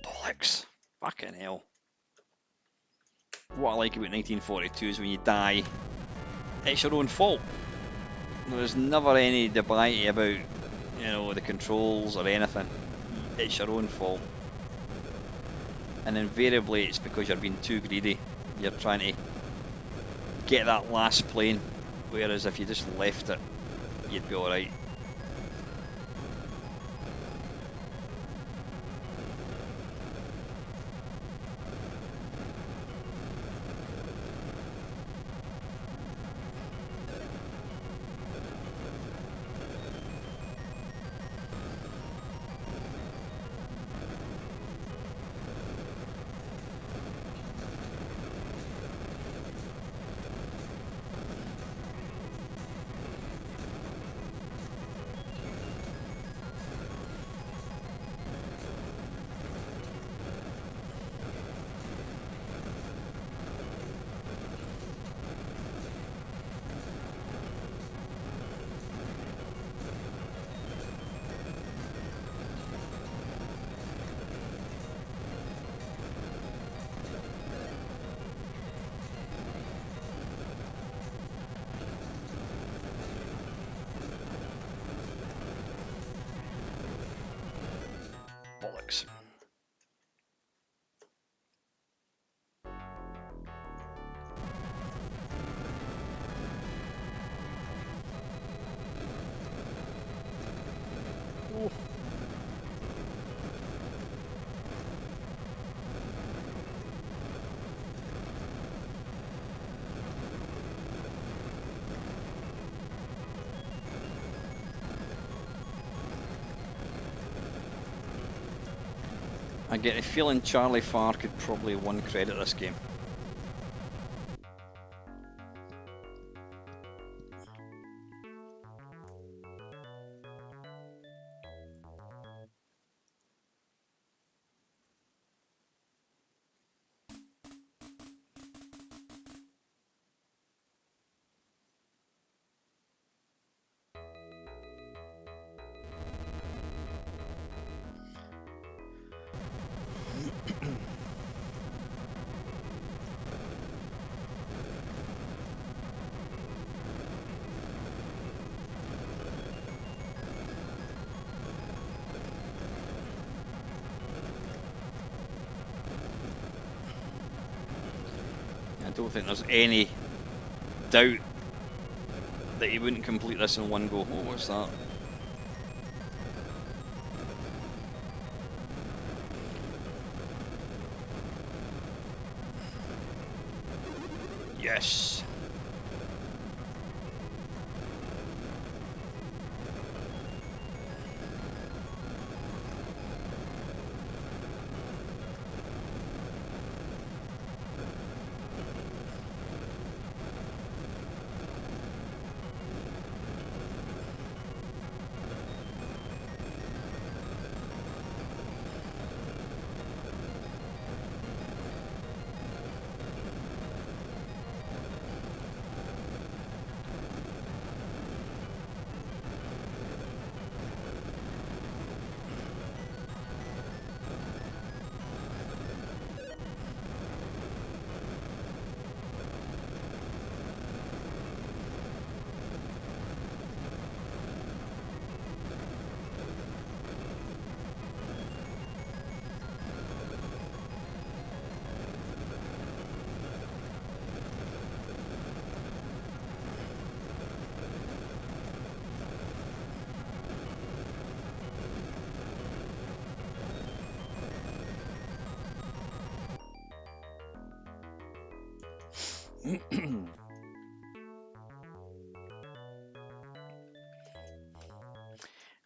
A: bollocks! Fucking hell! What I like about 1942 is when you die, it's your own fault. There's never any debate about, the controls or anything. It's your own fault. And invariably it's because you're being too greedy. You're trying to get that last plane, whereas if you just left it, you'd be alright. Bollocks. Oh. I get a feeling Charlie Farr could probably win credit this game. I don't think there's any doubt that he wouldn't complete this in one go. What was that? Yes.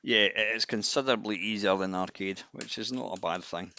A: Yeah, it is considerably easier than arcade, which is not a bad thing.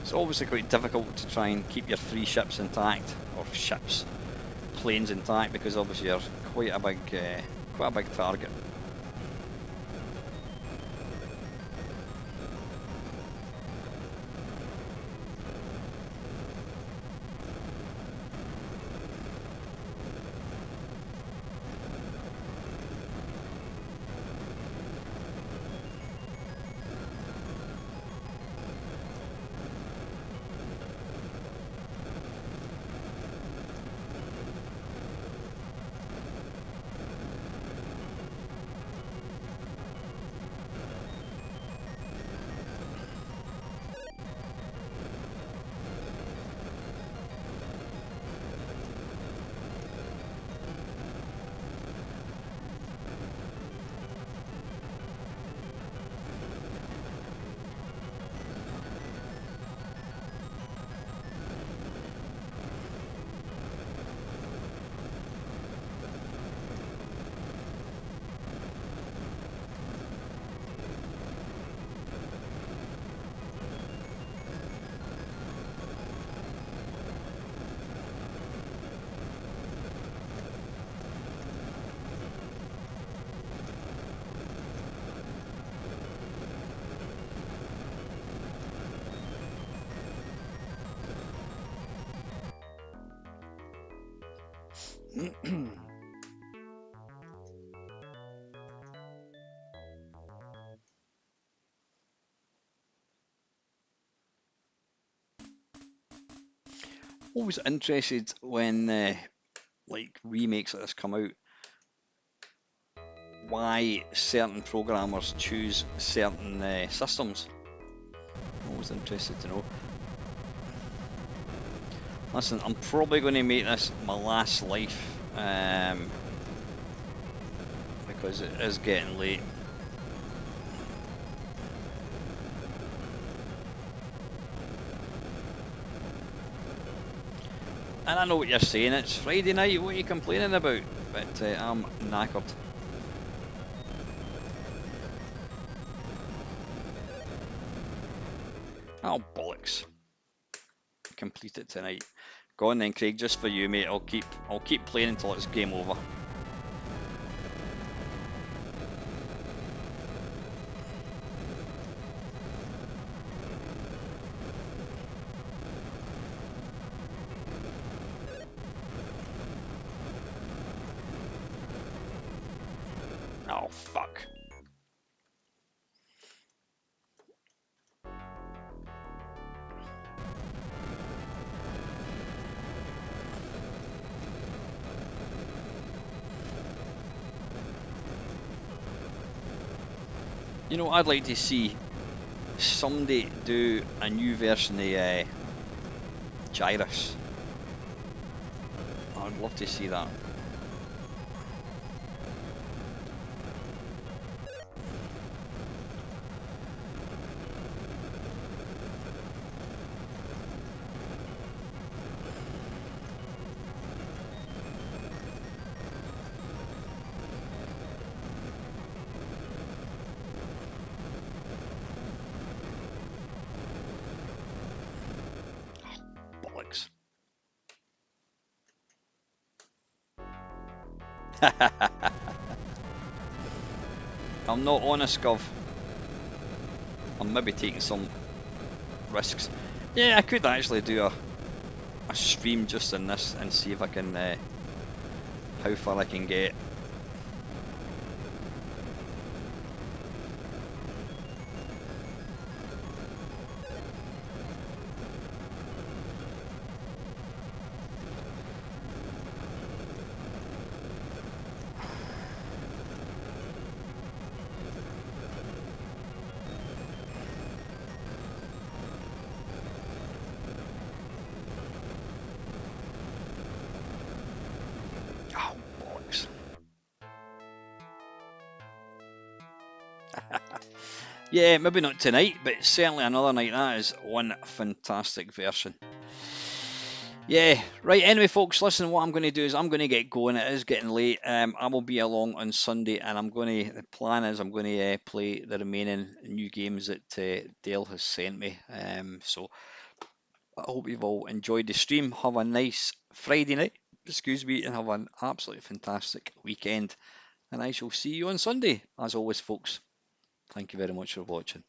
A: It's obviously quite difficult to try and keep your three ships intact, or ships, planes intact, because obviously you're quite a big target. Always interested when like remakes like this come out, why certain programmers choose certain systems. Always interested to know. Listen, I'm probably going to make this my last life because it is getting late. And I know what you're saying, it's Friday night, what are you complaining about? But I'm knackered. Oh, bollocks. Complete it tonight. Go on then, Craig, just for you, mate. I'll keep playing until it's game over. Oh, fuck. You know, I'd like to see somebody do a new version of Gyrus. I'd love to see that. Bollocks. I'm not honest, Gov. I'm maybe taking some risks. Yeah, I could actually do a stream just in this and see if I can how far I can get. Oh, bollocks. Yeah, maybe not tonight, but certainly another night. That is one fantastic version. Yeah, right. Anyway, folks, listen. What I'm going to do is I'm going to get going. It is getting late. I will be along on Sunday, and I'm going to. The plan is I'm going to play the remaining new games that Dale has sent me. So I hope you've all enjoyed the stream. Have a nice Friday night, excuse me, and have an absolutely fantastic weekend. And I shall see you on Sunday. As always, folks, thank you very much for watching.